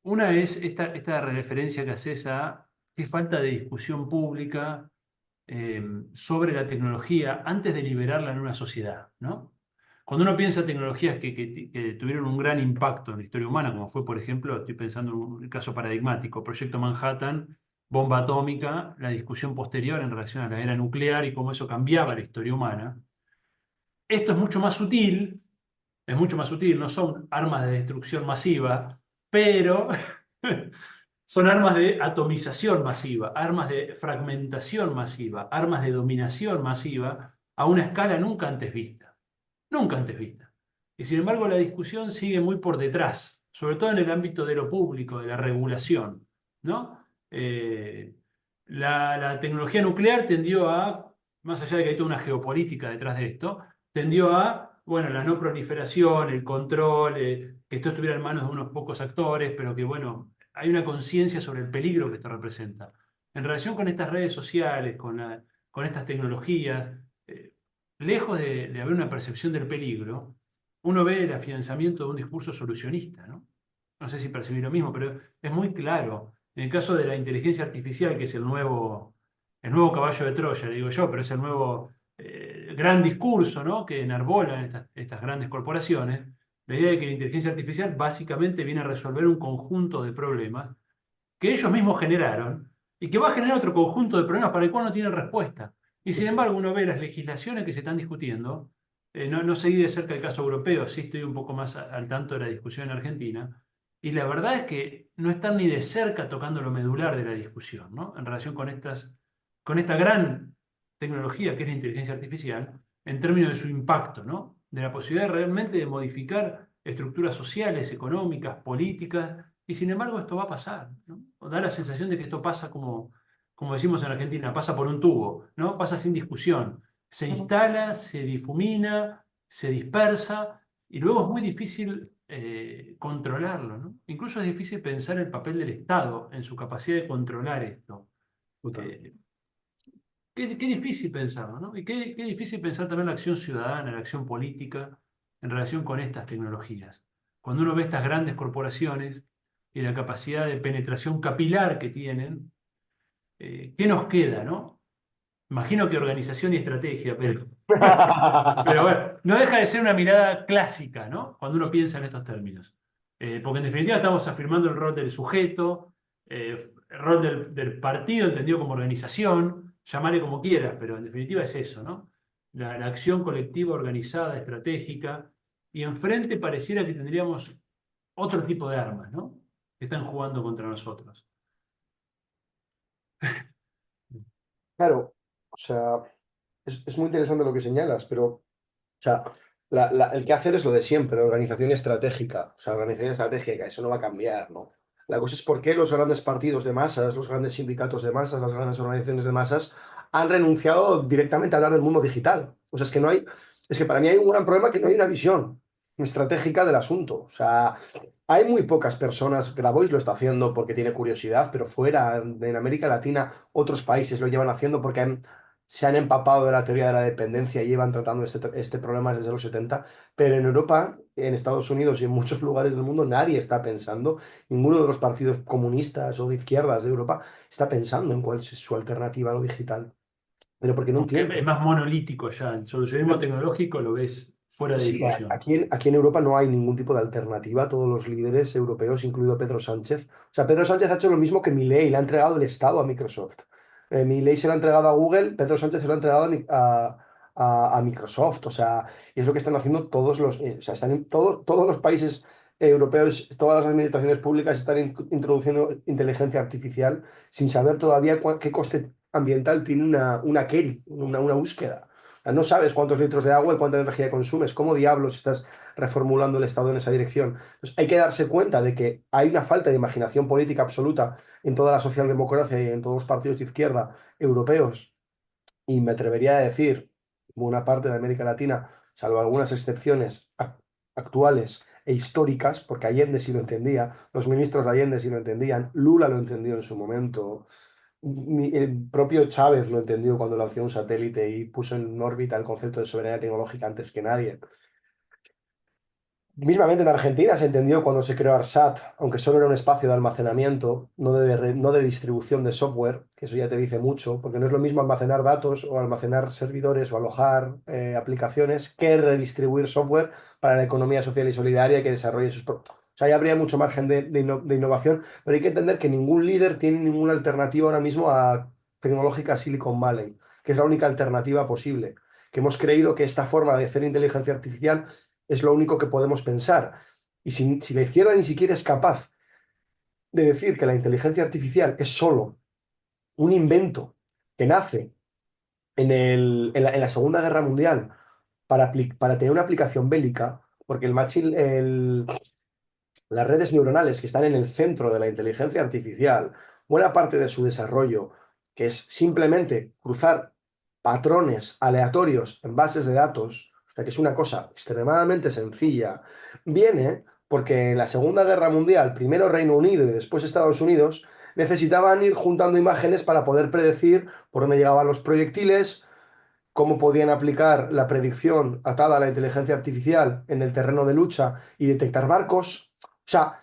S1: una es esta referencia que haces a qué falta de discusión pública sobre la tecnología antes de liberarla en una sociedad, ¿no? Cuando uno piensa tecnologías que tuvieron un gran impacto en la historia humana, como fue, por ejemplo, estoy pensando en un caso paradigmático, Proyecto Manhattan, bomba atómica, la discusión posterior en relación a la era nuclear y cómo eso cambiaba la historia humana. Esto es mucho más sutil, es mucho más sutil, no son armas de destrucción masiva, pero son armas de atomización masiva, armas de fragmentación masiva, armas de dominación masiva a una escala nunca antes vista, nunca antes vista. Y sin embargo la discusión sigue muy por detrás, sobre todo en el ámbito de lo público, de la regulación, ¿no? La tecnología nuclear tendió a, más allá de que hay toda una geopolítica detrás de esto, tendió a, bueno, la no proliferación, el control, que esto estuviera en manos de unos pocos actores, pero que, bueno, hay una conciencia sobre el peligro que esto representa. En relación con estas redes sociales, con estas tecnologías, lejos de haber una percepción del peligro, uno ve el afianzamiento de un discurso solucionista, ¿no? No sé si percibí lo mismo, pero es muy claro. En el caso de la inteligencia artificial, que es el nuevo caballo de Troya, le digo yo, pero es el nuevo gran discurso, ¿no?, que enarbolan estas grandes corporaciones, la idea de que la inteligencia artificial básicamente viene a resolver un conjunto de problemas que ellos mismos generaron y que va a generar otro conjunto de problemas para el cual no tienen respuesta. Y
S2: Sí,
S1: sin
S2: sí.
S1: embargo, uno ve las legislaciones que se están discutiendo, no seguí de cerca el caso europeo, sí estoy un poco más al tanto de la discusión en Argentina, y la verdad es que no están ni de cerca tocando lo medular de la discusión, ¿no?, en relación con esta gran tecnología que es la inteligencia artificial, en términos de su impacto, ¿no?, de la posibilidad realmente de modificar estructuras sociales, económicas, políticas, y sin embargo esto va a pasar, ¿no? O da la sensación de que esto pasa como decimos en Argentina, pasa por un tubo, ¿no? Pasa sin discusión. Se instala, se difumina, se dispersa y luego es muy difícil controlarlo, ¿no? Incluso es difícil pensar el papel del Estado en su capacidad de controlar esto.
S2: Total.
S1: Eh, qué difícil pensarlo, ¿no? Y qué difícil pensar también la acción ciudadana, la acción política en relación con estas tecnologías. Cuando uno ve estas grandes corporaciones y la capacidad de penetración capilar que tienen, ¿qué nos queda, no? Imagino que organización y estrategia, pero bueno, no deja de ser una mirada clásica, ¿no?, cuando uno piensa en estos términos. Porque en definitiva estamos afirmando el rol del sujeto, el rol del partido entendido como organización, llamarle como quieras, pero en definitiva es eso, ¿no? La acción colectiva organizada, estratégica, y enfrente pareciera que tendríamos otro tipo de armas, ¿no?, que están jugando contra nosotros.
S2: Claro, o sea, es muy interesante lo que señalas, pero, o sea, el que hacer es lo de siempre, organización estratégica. O sea, organización estratégica, eso no va a cambiar, ¿no? La cosa es por qué los grandes partidos de masas, los grandes sindicatos de masas, las grandes organizaciones de masas han renunciado directamente a hablar del mundo digital. O sea, es que no hay, es que para mí hay un gran problema que no hay una visión estratégica del asunto. O sea, hay muy pocas personas, Grabois lo está haciendo porque tiene curiosidad, pero fuera, en América Latina, otros países lo llevan haciendo porque se han empapado de la teoría de la dependencia y llevan tratando este problema desde los 70, pero en Europa, en Estados Unidos y en muchos lugares del mundo nadie está pensando, ninguno de los partidos comunistas o de izquierdas de Europa está pensando en cuál es su alternativa a lo digital, pero porque no
S1: Porque es
S2: entienden.
S1: más monolítico ya. El solucionismo tecnológico lo ves fuera de
S2: Sí,
S1: discusión.
S2: aquí en Europa no hay ningún tipo de alternativa. Todos los líderes europeos, incluido Pedro Sánchez. O sea, Pedro Sánchez ha hecho lo mismo que Milei, le ha entregado el Estado a Microsoft. Milei se lo ha entregado a Google, Pedro Sánchez se lo ha entregado a Microsoft. O sea, y es lo que están haciendo o sea, están en todos los países europeos, todas las administraciones públicas están introduciendo inteligencia artificial sin saber todavía qué coste ambiental tiene una query, una búsqueda. Sea, no sabes cuántos litros de agua y cuánta energía consumes. ¿Cómo diablos estás reformulando el Estado en esa dirección? Entonces, hay que darse cuenta de que hay una falta de imaginación política absoluta en toda la socialdemocracia y en todos los partidos de izquierda europeos. Y me atrevería a decir, buena parte de América Latina, salvo algunas excepciones actuales e históricas, porque Allende sí lo entendía, los ministros de Allende sí lo entendían, Lula lo entendió en su momento, el propio Chávez lo entendió cuando lanzó un satélite y puso en órbita el concepto de soberanía tecnológica antes que nadie. Mismamente en Argentina se entendió cuando se creó ARSAT, aunque solo era un espacio de almacenamiento, no de distribución de software, que eso ya te dice mucho, porque no es lo mismo almacenar datos o almacenar servidores o alojar aplicaciones que redistribuir software para la economía social y solidaria que desarrolle sus... O sea, ya habría mucho margen de innovación, pero hay que entender que ningún líder tiene ninguna alternativa ahora mismo a tecnológica Silicon Valley, que es la única alternativa posible, que hemos creído que esta forma de hacer inteligencia artificial es lo único que podemos pensar. Y si la izquierda ni siquiera es capaz de decir que la inteligencia artificial es solo un invento que nace en la Segunda Guerra Mundial para tener una aplicación bélica, porque las redes neuronales que están en el centro de la inteligencia artificial, buena parte de su desarrollo, que es simplemente cruzar patrones aleatorios en bases de datos, o sea que es una cosa extremadamente sencilla, viene porque en la Segunda Guerra Mundial, primero Reino Unido y después Estados Unidos, necesitaban ir juntando imágenes para poder predecir por dónde llegaban los proyectiles, cómo podían aplicar la predicción atada a la inteligencia artificial en el terreno de lucha y detectar barcos. O sea,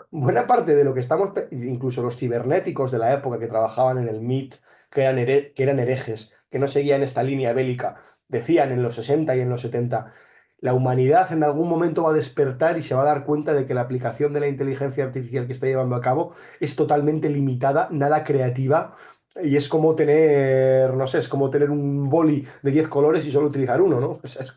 S2: buena parte de lo que incluso los cibernéticos de la época que trabajaban en el MIT, que eran herejes, que no seguían esta línea bélica, decían en los 60 y en los 70, la humanidad en algún momento va a despertar y se va a dar cuenta de que la aplicación de la inteligencia artificial que está llevando a cabo es totalmente limitada, nada creativa. Y es como tener, no sé, es como tener un boli de 10 colores y solo utilizar uno, ¿no? O sea, es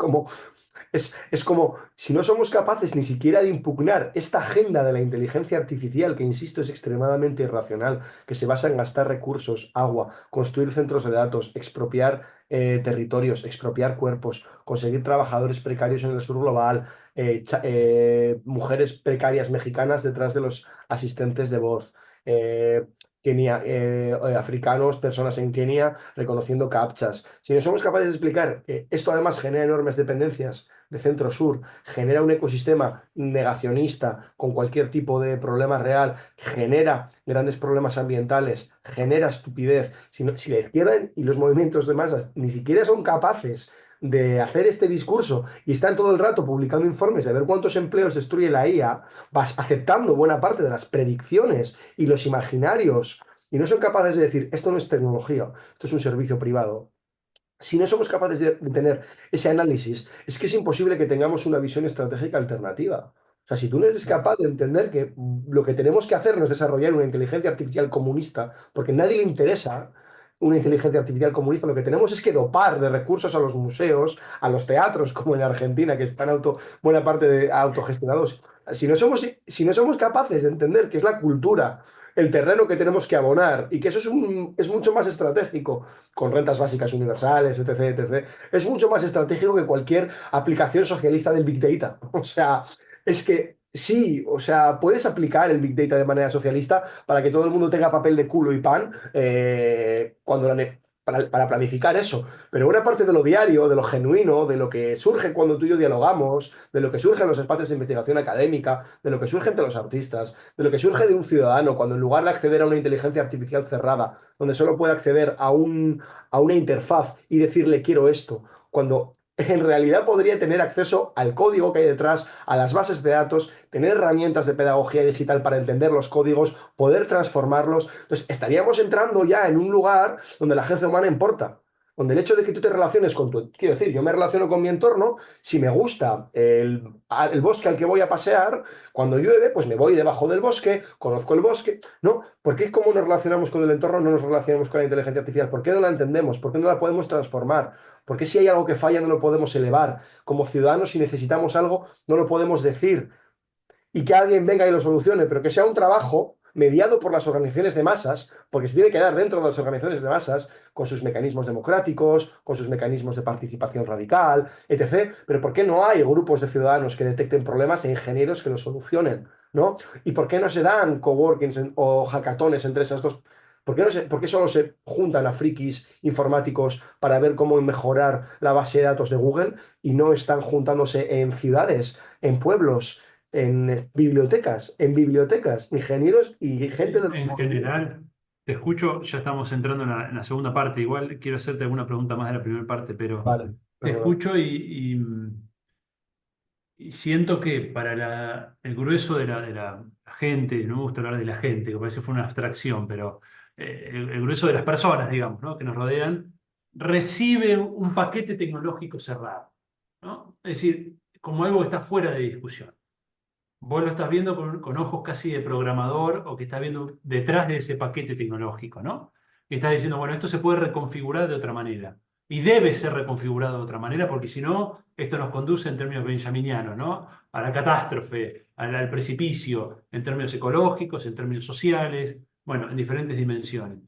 S2: como, si no somos capaces ni siquiera de impugnar esta agenda de la inteligencia artificial, que insisto es extremadamente irracional, que se basa en gastar recursos, agua, construir centros de datos, expropiar territorios, expropiar cuerpos, conseguir trabajadores precarios en el sur global, mujeres precarias mexicanas detrás de los asistentes de voz. eh, Africanos, personas en Kenia reconociendo captchas. Si no somos capaces de explicar que esto además genera enormes dependencias de centro-sur, genera un ecosistema negacionista con cualquier tipo de problema real, genera grandes problemas ambientales, genera estupidez. Si la izquierda y los movimientos de masas ni siquiera son capaces de hacer este discurso y están todo el rato publicando informes de ver cuántos empleos destruye la IA, vas aceptando buena parte de las predicciones y los imaginarios y no son capaces de decir, esto no es tecnología, esto es un servicio privado. Si no somos capaces de tener ese análisis, es que es imposible que tengamos una visión estratégica alternativa. O sea, si tú no eres capaz de entender que lo que tenemos que hacer no es desarrollar una inteligencia artificial comunista, porque a nadie le interesa una inteligencia artificial comunista, lo que tenemos es que dopar de recursos a los museos, a los teatros, como en Argentina, que están buena parte de autogestionados. Si no somos capaces de entender que es la cultura, el terreno que tenemos que abonar y que eso es mucho más estratégico con rentas básicas universales, etc., etc., es mucho más estratégico que cualquier aplicación socialista del Big Data. O sea, es que sí, o sea, puedes aplicar el Big Data de manera socialista para que todo el mundo tenga papel de culo y pan para planificar eso. Pero una parte de lo diario, de lo genuino, de lo que surge cuando tú y yo dialogamos, de lo que surge en los espacios de investigación académica, de lo que surge entre los artistas, de lo que surge de un ciudadano, cuando en lugar de acceder a una inteligencia artificial cerrada, donde solo puede acceder a una interfaz y decirle quiero esto, cuando en realidad podría tener acceso al código que hay detrás, a las bases de datos, tener herramientas de pedagogía digital para entender los códigos, poder transformarlos. Entonces, estaríamos entrando ya en un lugar donde la agencia humana importa. Donde el hecho de que tú te relaciones quiero decir, yo me relaciono con mi entorno, si me gusta el bosque al que voy a pasear, cuando llueve, pues me voy debajo del bosque, conozco el bosque, ¿no? ¿Por qué como nos relacionamos con el entorno no nos relacionamos con la inteligencia artificial? ¿Por qué no la entendemos? ¿Por qué no la podemos transformar? ¿Por qué si hay algo que falla no lo podemos elevar? Como ciudadanos, si necesitamos algo, no lo podemos decir y que alguien venga y lo solucione, pero que sea un trabajo mediado por las organizaciones de masas, porque se tiene que dar dentro de las organizaciones de masas, con sus mecanismos democráticos, con sus mecanismos de participación radical, etc. Pero ¿por qué no hay grupos de ciudadanos que detecten problemas e ingenieros que los solucionen? ¿No? ¿Y por qué no se dan coworkings o hackatones entre esas dos? ¿Por qué solo se juntan a frikis informáticos para ver cómo mejorar la base de datos de Google y no están juntándose en ciudades, en pueblos, en bibliotecas, ingenieros y gente
S1: Sí,
S2: de los
S1: en
S2: movimientos?
S1: general, te escucho, ya estamos entrando en la segunda parte. Igual quiero hacerte alguna pregunta más de la primera parte, pero
S2: Vale,
S1: te
S2: perdón.
S1: escucho y siento que para el grueso de la gente, no me gusta hablar de la gente, que parece que fue una abstracción, pero el grueso de las personas, digamos, ¿no? que nos rodean, recibe un paquete tecnológico cerrado, ¿no? Es decir, como algo que está fuera de discusión. Vos lo estás viendo con ojos casi de programador o que estás viendo detrás de ese paquete tecnológico, ¿no? Y estás diciendo, bueno, esto se puede reconfigurar de otra manera. y debe ser reconfigurado de otra manera, porque si no, esto nos conduce en términos benjaminianos, ¿no? A la catástrofe, al precipicio, en términos ecológicos, en términos sociales, bueno, en diferentes dimensiones.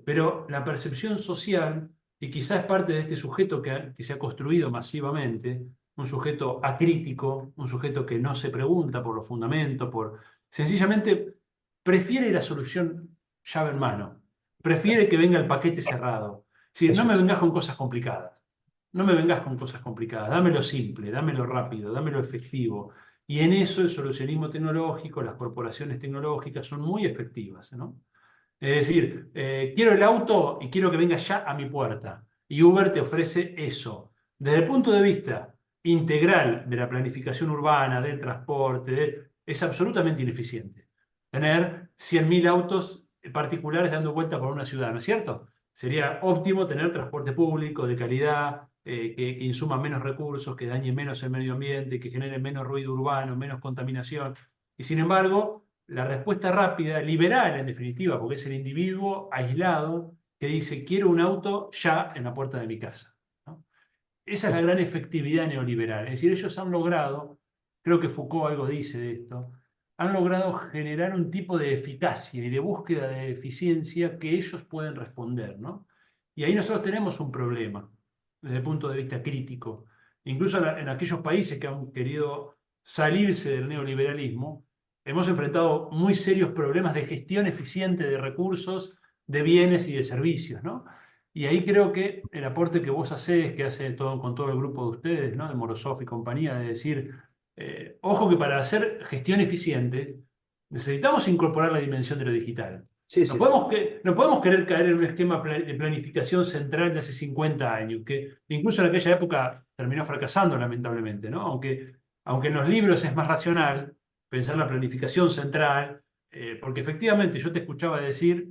S1: Pero la percepción social, y quizás parte de este sujeto que se ha construido masivamente, un sujeto acrítico, un sujeto que no se pregunta por los fundamentos, sencillamente prefiere la solución llave en mano, prefiere que venga el paquete cerrado. Es decir, no
S2: Eso
S1: me
S2: es.
S1: vengas con cosas complicadas, no me vengas con cosas complicadas, dámelo simple, dámelo rápido, dámelo efectivo. Y en eso el solucionismo tecnológico, las corporaciones tecnológicas son muy efectivas, ¿no? Es decir, quiero el auto y quiero que venga ya a mi puerta. Y Uber te ofrece eso. Desde el punto de vista integral de la planificación urbana, del transporte, es absolutamente ineficiente. Tener 100.000 autos particulares dando vuelta por una ciudad, ¿no es cierto? Sería óptimo tener transporte público de calidad, que insuma menos recursos, que dañe menos el medio ambiente, que genere menos ruido urbano, menos contaminación. Y sin embargo, la respuesta rápida, liberal en definitiva, porque es el individuo aislado que dice, quiero un auto ya en la puerta de mi casa, ¿no? Esa es la gran efectividad neoliberal. Es decir, ellos han logrado, creo que Foucault algo dice de esto, han logrado generar un tipo de eficacia y de búsqueda de eficiencia que ellos pueden responder, ¿no? Y ahí nosotros tenemos un problema desde el punto de vista crítico. Incluso en aquellos países que han querido salirse del neoliberalismo, hemos enfrentado muy serios problemas de gestión eficiente de recursos, de bienes y de servicios, ¿no? Y ahí creo que el aporte que vos hacés, que hace todo, con todo el grupo de ustedes, ¿no? De Morozov y compañía, de decir, ojo que para hacer gestión eficiente necesitamos incorporar la dimensión de lo digital.
S2: Sí,
S1: No
S2: sí, sí.
S1: podemos, no podemos querer caer en un esquema de planificación central de hace 50 años, que incluso en aquella época terminó fracasando lamentablemente, ¿no? Aunque en los libros es más racional pensar la planificación central, porque efectivamente yo te escuchaba decir,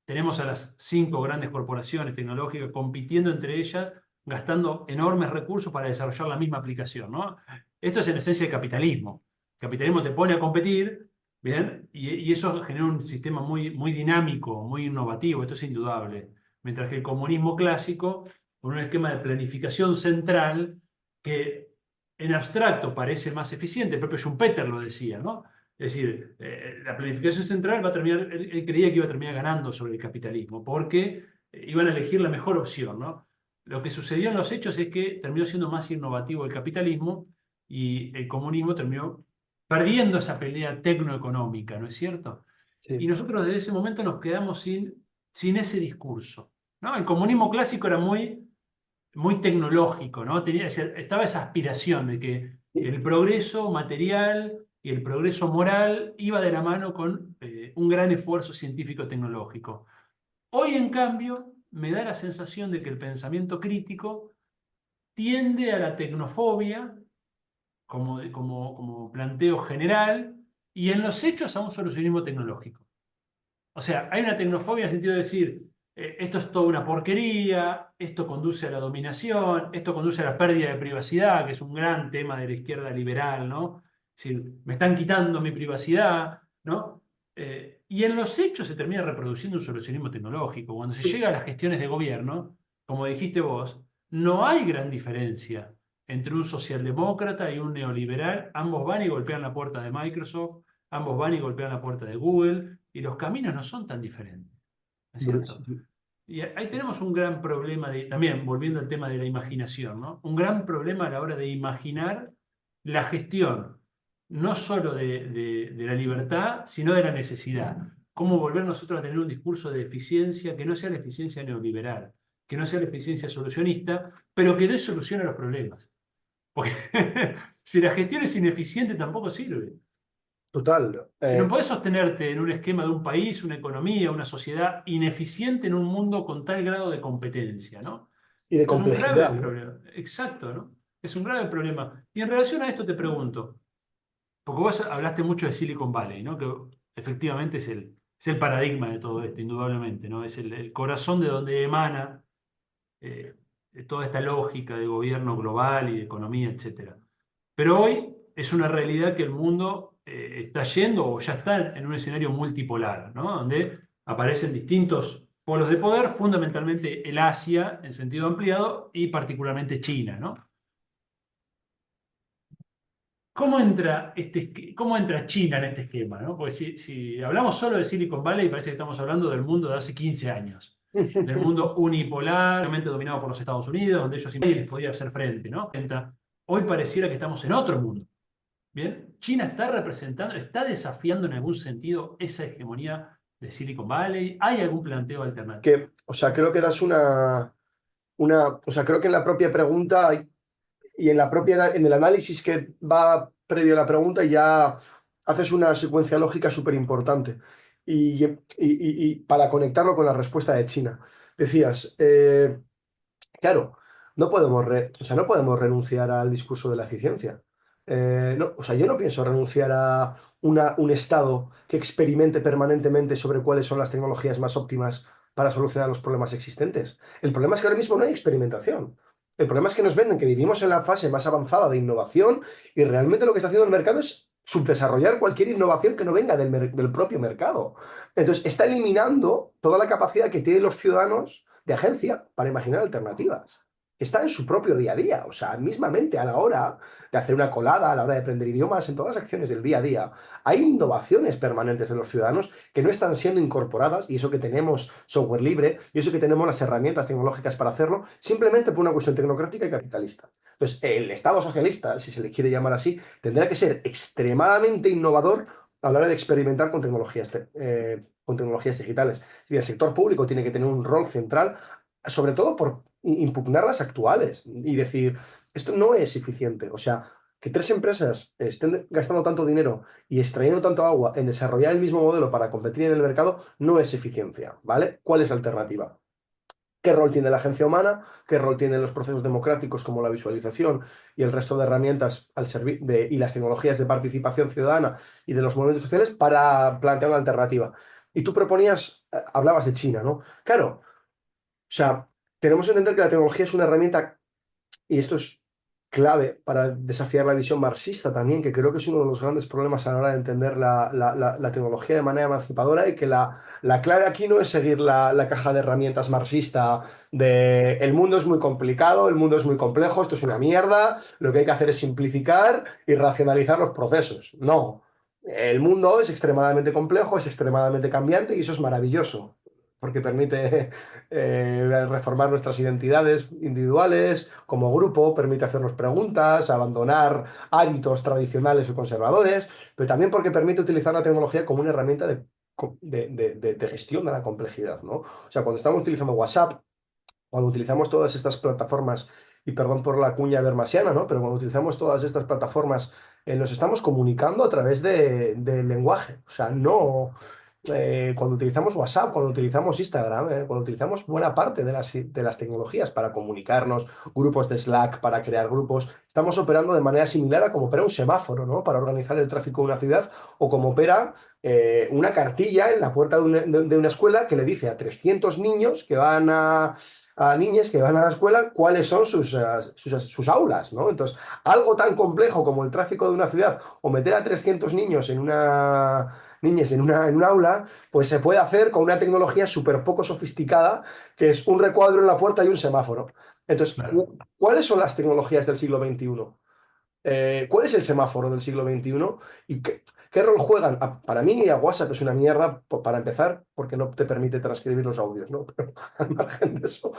S1: tenemos a las 5 grandes corporaciones tecnológicas compitiendo entre ellas, gastando enormes recursos para desarrollar la misma aplicación, ¿no? Esto es en esencia el capitalismo. El capitalismo te pone a competir, ¿bien? Y eso genera un sistema muy, muy dinámico, muy innovativo, esto es indudable. Mientras que el comunismo clásico, con un esquema de planificación central que en abstracto parece más eficiente, el propio Schumpeter lo decía, ¿no? Es decir, la planificación central va a terminar, él creía que iba a terminar ganando sobre el capitalismo, porque iban a elegir la mejor opción, ¿no? Lo que sucedió en los hechos es que terminó siendo más innovativo el capitalismo y el comunismo terminó perdiendo esa pelea tecnoeconómica, ¿no es cierto? Y
S2: Sí.
S1: nosotros desde ese momento nos quedamos sin ese discurso, ¿no? El comunismo clásico era muy tecnológico, ¿no? Estaba esa aspiración de que
S2: Y,
S1: el progreso material y el progreso moral iba de la mano con un gran esfuerzo científico-tecnológico. Hoy, en cambio, me da la sensación de que el pensamiento crítico tiende a la tecnofobia como planteo general y en los hechos a un solucionismo tecnológico. O sea, hay una tecnofobia en el sentido de decir, esto es toda una porquería, esto conduce a la dominación, esto conduce a la pérdida de privacidad, que es un gran tema de la izquierda liberal, ¿no? Es decir, me están quitando mi privacidad, ¿no? Y en los hechos se termina reproduciendo un solucionismo tecnológico. Cuando se llega a las gestiones de gobierno, como dijiste vos, no hay gran diferencia entre un socialdemócrata y un neoliberal. Ambos van y golpean la puerta de Microsoft, ambos van y golpean la puerta de Google, y los caminos no son tan diferentes, ¿no es cierto? Y ahí tenemos un gran problema también, volviendo al tema de la imaginación, ¿no? Un gran problema a la hora de imaginar la gestión, no solo de la libertad, sino de la necesidad. Cómo volver nosotros a tener un discurso de eficiencia que no sea la eficiencia neoliberal, que no sea la eficiencia solucionista, pero que dé solución a los problemas. Porque si la gestión es ineficiente tampoco sirve.
S2: total.
S1: No podés sostenerte en un esquema de un país, una economía, una sociedad ineficiente en un mundo con tal grado de competencia, ¿no?
S2: Y de
S1: Esto es un grave
S2: complejidad, ¿no?
S1: problema. Exacto, ¿no? Es un grave problema. Y en relación a esto te pregunto, porque vos hablaste mucho de Silicon Valley, ¿no? Que efectivamente es el paradigma de todo esto, indudablemente, ¿no? Es el corazón de donde emana eh, toda esta lógica de gobierno global y de economía, etcétera. Pero hoy es una realidad que el mundo está yendo o ya está en un escenario multipolar, ¿no? Donde aparecen distintos polos de poder, fundamentalmente el Asia en sentido ampliado y particularmente China, ¿no? ¿Cómo entra China en este esquema, ¿no? Porque si hablamos solo de Silicon Valley, parece que estamos hablando del mundo de hace 15 años, del mundo unipolar, realmente dominado por los Estados Unidos, donde ellos nadie les podía hacer frente, ¿no? Hoy pareciera que estamos en otro mundo. Bien, China está representando, está desafiando en algún sentido esa hegemonía de Silicon Valley. ¿Hay algún planteo alternativo?
S2: O sea, creo que das o sea, creo que en la propia pregunta y en el análisis que va previo a la pregunta ya haces una secuencia lógica súper importante y para conectarlo con la respuesta de China. Decías, claro, o sea, no podemos renunciar al discurso de la eficiencia. No, o sea, yo no pienso renunciar a un Estado que experimente permanentemente sobre cuáles son las tecnologías más óptimas para solucionar los problemas existentes. El problema es que ahora mismo no hay experimentación. El problema es que nos venden que vivimos en la fase más avanzada de innovación y realmente lo que está haciendo el mercado es subdesarrollar cualquier innovación que no venga del propio mercado. Entonces, está eliminando toda la capacidad que tienen los ciudadanos de agencia para imaginar alternativas. Está en su propio día a día, o sea, mismamente a la hora de hacer una colada, a la hora de aprender idiomas, en todas las acciones del día a día, hay innovaciones permanentes de los ciudadanos que no están siendo incorporadas, y eso que tenemos software libre, y eso que tenemos las herramientas tecnológicas para hacerlo, simplemente por una cuestión tecnocrática y capitalista. Entonces, el Estado socialista, si se le quiere llamar así, tendrá que ser extremadamente innovador a la hora de experimentar con tecnologías digitales. Es decir, el sector público tiene que tener un rol central, sobre todo por impugnar las actuales y decir, esto no es eficiente. O sea, que tres empresas estén gastando tanto dinero y extrayendo tanto agua en desarrollar el mismo modelo para competir en el mercado no es eficiencia, ¿vale? ¿Cuál es la alternativa? ¿Qué rol tiene la agencia humana? ¿Qué rol tienen los procesos democráticos como la visualización y el resto de herramientas y las tecnologías de participación ciudadana y de los movimientos sociales para plantear una alternativa? Y tú proponías, hablabas de China, ¿no? Claro, o sea, tenemos que entender que la tecnología es una herramienta, y esto es clave para desafiar la visión marxista también, que creo que es uno de los grandes problemas a la hora de entender la tecnología de manera emancipadora, y que la clave aquí no es seguir la caja de herramientas marxista de el mundo es muy complicado, el mundo es muy complejo, esto es una mierda, lo que hay que hacer es simplificar y racionalizar los procesos. No. El mundo es extremadamente complejo, es extremadamente cambiante y eso es maravilloso porque permite reformar nuestras identidades individuales como grupo, permite hacernos preguntas, abandonar hábitos tradicionales o conservadores, pero también porque permite utilizar la tecnología como una herramienta de gestión de la complejidad, ¿no? O sea, cuando estamos utilizando WhatsApp, cuando utilizamos todas estas plataformas, y perdón por la cuña bermasiana, ¿no? Pero cuando utilizamos todas estas plataformas, nos estamos comunicando a través del lenguaje. O sea, no, cuando utilizamos WhatsApp, cuando utilizamos Instagram, cuando utilizamos buena parte de las tecnologías para comunicarnos, grupos de Slack, para crear grupos, estamos operando de manera similar a como opera un semáforo, ¿no? Para organizar el tráfico de una ciudad, o como opera una cartilla en la puerta de una escuela que le dice a 300 niños que van a niñas que van a la escuela cuáles son sus aulas, ¿no? Entonces, algo tan complejo como el tráfico de una ciudad o meter a 300 niños niñas en un aula, pues se puede hacer con una tecnología súper poco sofisticada, que es un recuadro en la puerta y un semáforo. Entonces,
S1: Claro.
S2: ¿cuáles son las tecnologías del siglo XXI? ¿Cuál es el semáforo del siglo XXI? ¿Y qué rol juegan? Para mí, WhatsApp es una mierda, para empezar, porque no te permite transcribir los audios, ¿no? Pero al margen de eso,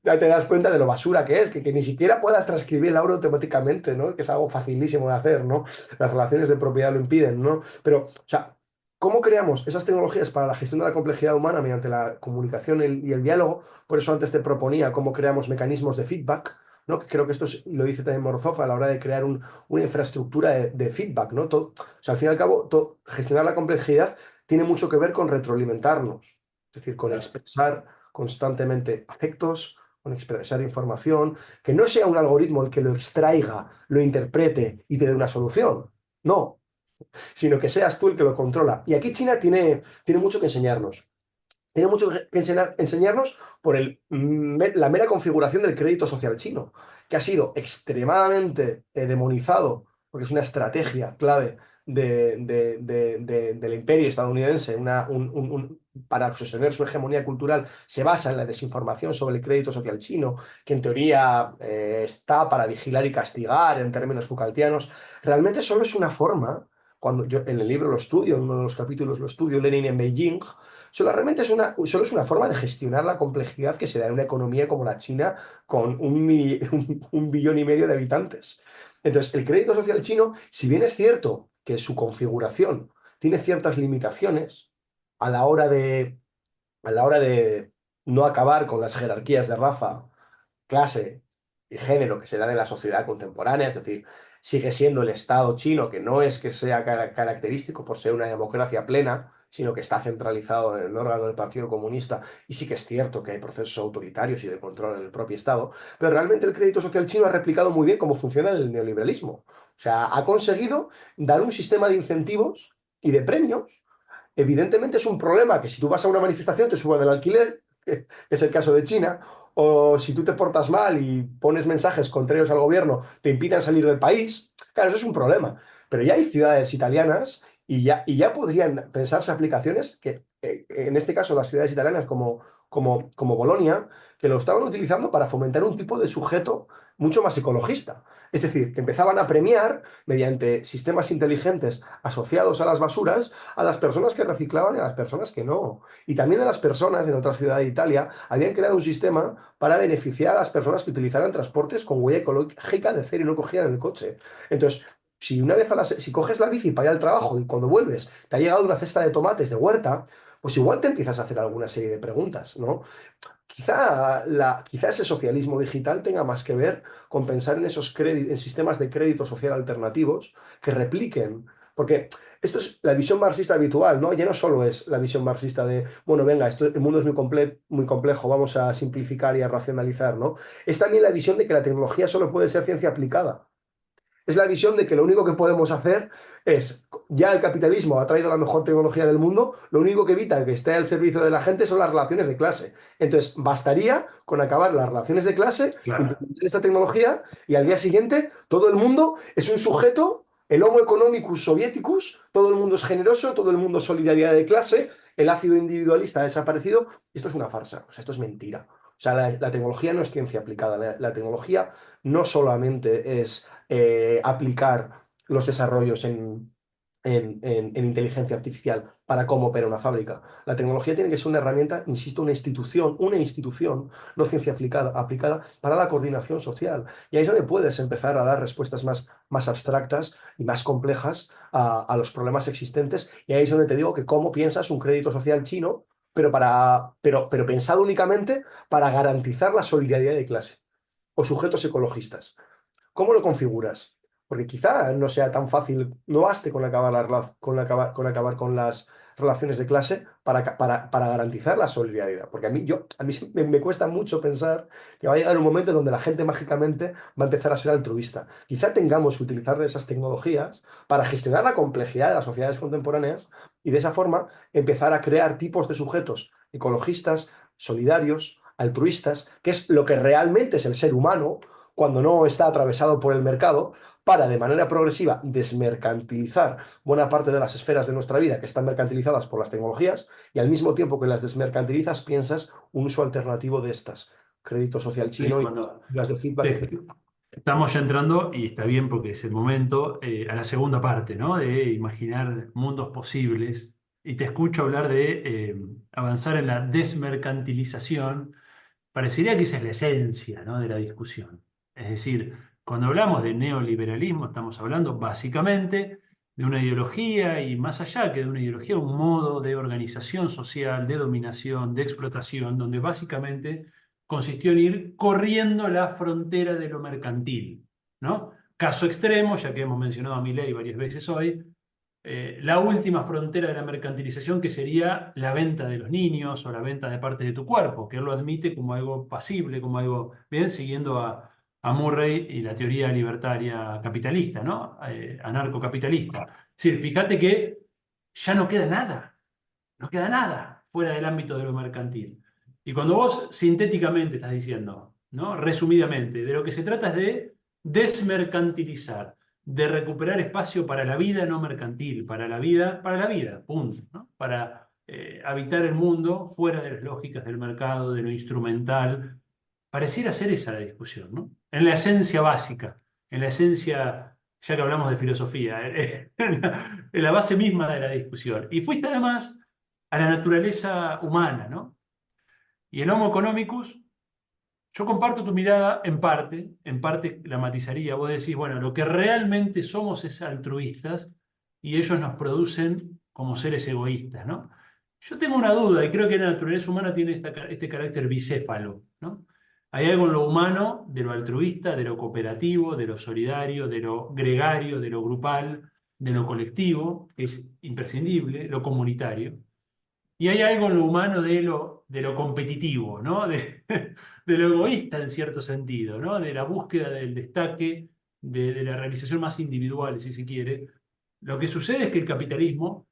S2: ya te das cuenta de lo basura que es, que ni siquiera puedas transcribir el audio automáticamente, ¿no? Que es algo facilísimo de hacer, ¿no? Las relaciones de propiedad lo impiden, ¿no? Pero, o sea, ¿cómo creamos esas tecnologías para la gestión de la complejidad humana mediante la comunicación y el diálogo? Por eso antes te proponía cómo creamos mecanismos de feedback, ¿no? Que creo que esto lo dice también Morozov a la hora de crear una infraestructura de feedback, ¿no? O sea, al fin y al cabo, gestionar la complejidad tiene mucho que ver con retroalimentarnos, es decir, con
S1: Claro.
S2: expresar constantemente afectos, con expresar información, que no sea un algoritmo el que lo extraiga, lo interprete y te dé una solución. No, sino que seas tú el que lo controla. Y aquí China tiene mucho que enseñarnos. Tiene mucho que enseñarnos por la mera configuración del crédito social chino, que ha sido extremadamente demonizado, porque es una estrategia clave del imperio estadounidense, para sostener su hegemonía cultural se basa en la desinformación sobre el crédito social chino, que en teoría está para vigilar y castigar en términos Foucaultianos, realmente solo es una forma, cuando yo en el libro lo estudio, en uno de los capítulos lo estudio, Lenin en Beijing, realmente solo es una forma de gestionar la complejidad que se da en una economía como la China con un billón y medio de habitantes. Entonces, el crédito social chino, si bien es cierto que su configuración tiene ciertas limitaciones a la hora a la hora de no acabar con las jerarquías de raza, clase y género que se dan en la sociedad contemporánea, es decir, sigue siendo el Estado chino, que no es que sea característico por ser una democracia plena, sino que está centralizado en el órgano del Partido Comunista, y sí que es cierto que hay procesos autoritarios y de control en el propio Estado, pero realmente el crédito social chino ha replicado muy bien cómo funciona el neoliberalismo. O sea, ha conseguido dar un sistema de incentivos y de premios. Evidentemente es un problema que si tú vas a una manifestación te suban el alquiler, que es el caso de China, o si tú te portas mal y pones mensajes contrarios al gobierno, te impidan salir del país. Claro, eso es un problema. Pero ya hay ciudades italianas y ya podrían pensarse aplicaciones que, en este caso, las ciudades italianas como Bolonia, que lo estaban utilizando para fomentar un tipo de sujeto mucho más ecologista. Es decir, que empezaban a premiar mediante sistemas inteligentes asociados a las basuras a las personas que reciclaban y a las personas que no. Y también a las personas en otras ciudades de Italia habían creado un sistema para beneficiar a las personas que utilizaran transportes con huella ecológica de cero y no cogieran el coche. Entonces, si una vez si coges la bici para ir al trabajo y cuando vuelves te ha llegado una cesta de tomates de huerta, pues igual te empiezas a hacer alguna serie de preguntas, ¿no? Quizá ese socialismo digital tenga más que ver con pensar en en sistemas de crédito social alternativos que repliquen, porque esto es la visión marxista habitual, ¿no? Ya no solo es la visión marxista de, bueno, venga, el mundo es muy complejo, vamos a simplificar y a racionalizar, ¿no? Es también la visión de que la tecnología solo puede ser ciencia aplicada. Es la visión de que lo único que podemos hacer es, ya el capitalismo ha traído la mejor tecnología del mundo, lo único que evita que esté al servicio de la gente son las relaciones de clase. Entonces, bastaría con acabar las relaciones de clase,
S1: Claro.
S2: implementar esta tecnología y al día siguiente todo el mundo es un sujeto, el Homo economicus soviéticus, todo el mundo es generoso, todo el mundo es solidaridad de clase, el ácido individualista ha desaparecido. Esto es una farsa, o sea, esto es mentira. O sea, la tecnología no es ciencia aplicada, la tecnología no solamente es aplicar los desarrollos en inteligencia artificial para cómo opera una fábrica. La tecnología tiene que ser una herramienta, insisto, una institución, no ciencia aplicada para la coordinación social. Y ahí es donde puedes empezar a dar respuestas más abstractas y más complejas a los problemas existentes. Y ahí es donde te digo que cómo piensas un crédito social chino, pero pensado únicamente para garantizar la solidaridad de clase o sujetos ecologistas. ¿Cómo lo configuras? Porque quizá no sea tan fácil, no baste con acabar, con acabar con las relaciones de clase para garantizar la solidaridad. Porque a mí me cuesta mucho pensar que va a llegar un momento donde la gente mágicamente va a empezar a ser altruista. Quizá tengamos que utilizar esas tecnologías para gestionar la complejidad de las sociedades contemporáneas y de esa forma empezar a crear tipos de sujetos ecologistas, solidarios, altruistas, que es lo que realmente es el ser humano cuando no está atravesado por el mercado, para de manera progresiva desmercantilizar buena parte de las esferas de nuestra vida que están mercantilizadas por las tecnologías y al mismo tiempo que las desmercantilizas piensas un uso alternativo de estas, crédito social
S1: Ahí
S2: chino y
S1: cuando
S2: las de feedback,
S1: te-
S2: etc.
S1: estamos ya entrando, y está bien porque es el momento, a la segunda parte, ¿no? De imaginar mundos posibles. Y te escucho hablar de avanzar en la desmercantilización. Parecería que esa es la esencia, ¿no? De la discusión. Es decir, cuando hablamos de neoliberalismo, estamos hablando básicamente de una ideología y más allá que de una ideología, un modo de organización social, de dominación, de explotación, donde básicamente consistió en ir corriendo la frontera de lo mercantil, ¿no? Caso extremo, ya que hemos mencionado a Milei varias veces hoy, la última frontera de la mercantilización, que sería la venta de los niños o la venta de parte de tu cuerpo, que él lo admite como algo pasible, como algo, bien, siguiendo a Murray y la teoría libertaria capitalista, ¿no? Anarcocapitalista. Es decir, fíjate que ya no queda nada fuera del ámbito de lo mercantil. Y cuando vos sintéticamente estás diciendo, ¿no? Resumidamente, de lo que se trata es de desmercantilizar, de recuperar espacio para la vida no mercantil, para la vida, punto, ¿no? habitar el mundo fuera de las lógicas del mercado, de lo instrumental. Pareciera ser esa la discusión, ¿no? En la esencia básica, en la esencia, ya que hablamos de filosofía, en la base misma de la discusión. Y fuiste además a la naturaleza humana, ¿no? Y el Homo economicus, yo comparto tu mirada en parte la matizaría. Vos decís, bueno, lo que realmente somos es altruistas y ellos nos producen como seres egoístas, ¿no? Yo tengo una duda y creo que la naturaleza humana tiene este carácter bicéfalo, ¿no? Hay algo en lo humano, de lo altruista, de lo cooperativo, de lo solidario, de lo gregario, de lo grupal, de lo colectivo, que es imprescindible, lo comunitario. Y hay algo en lo humano de lo competitivo, ¿no? De lo egoísta en cierto sentido, ¿no? De la búsqueda del destaque, de la realización más individual, si se quiere. Lo que sucede es que el capitalismo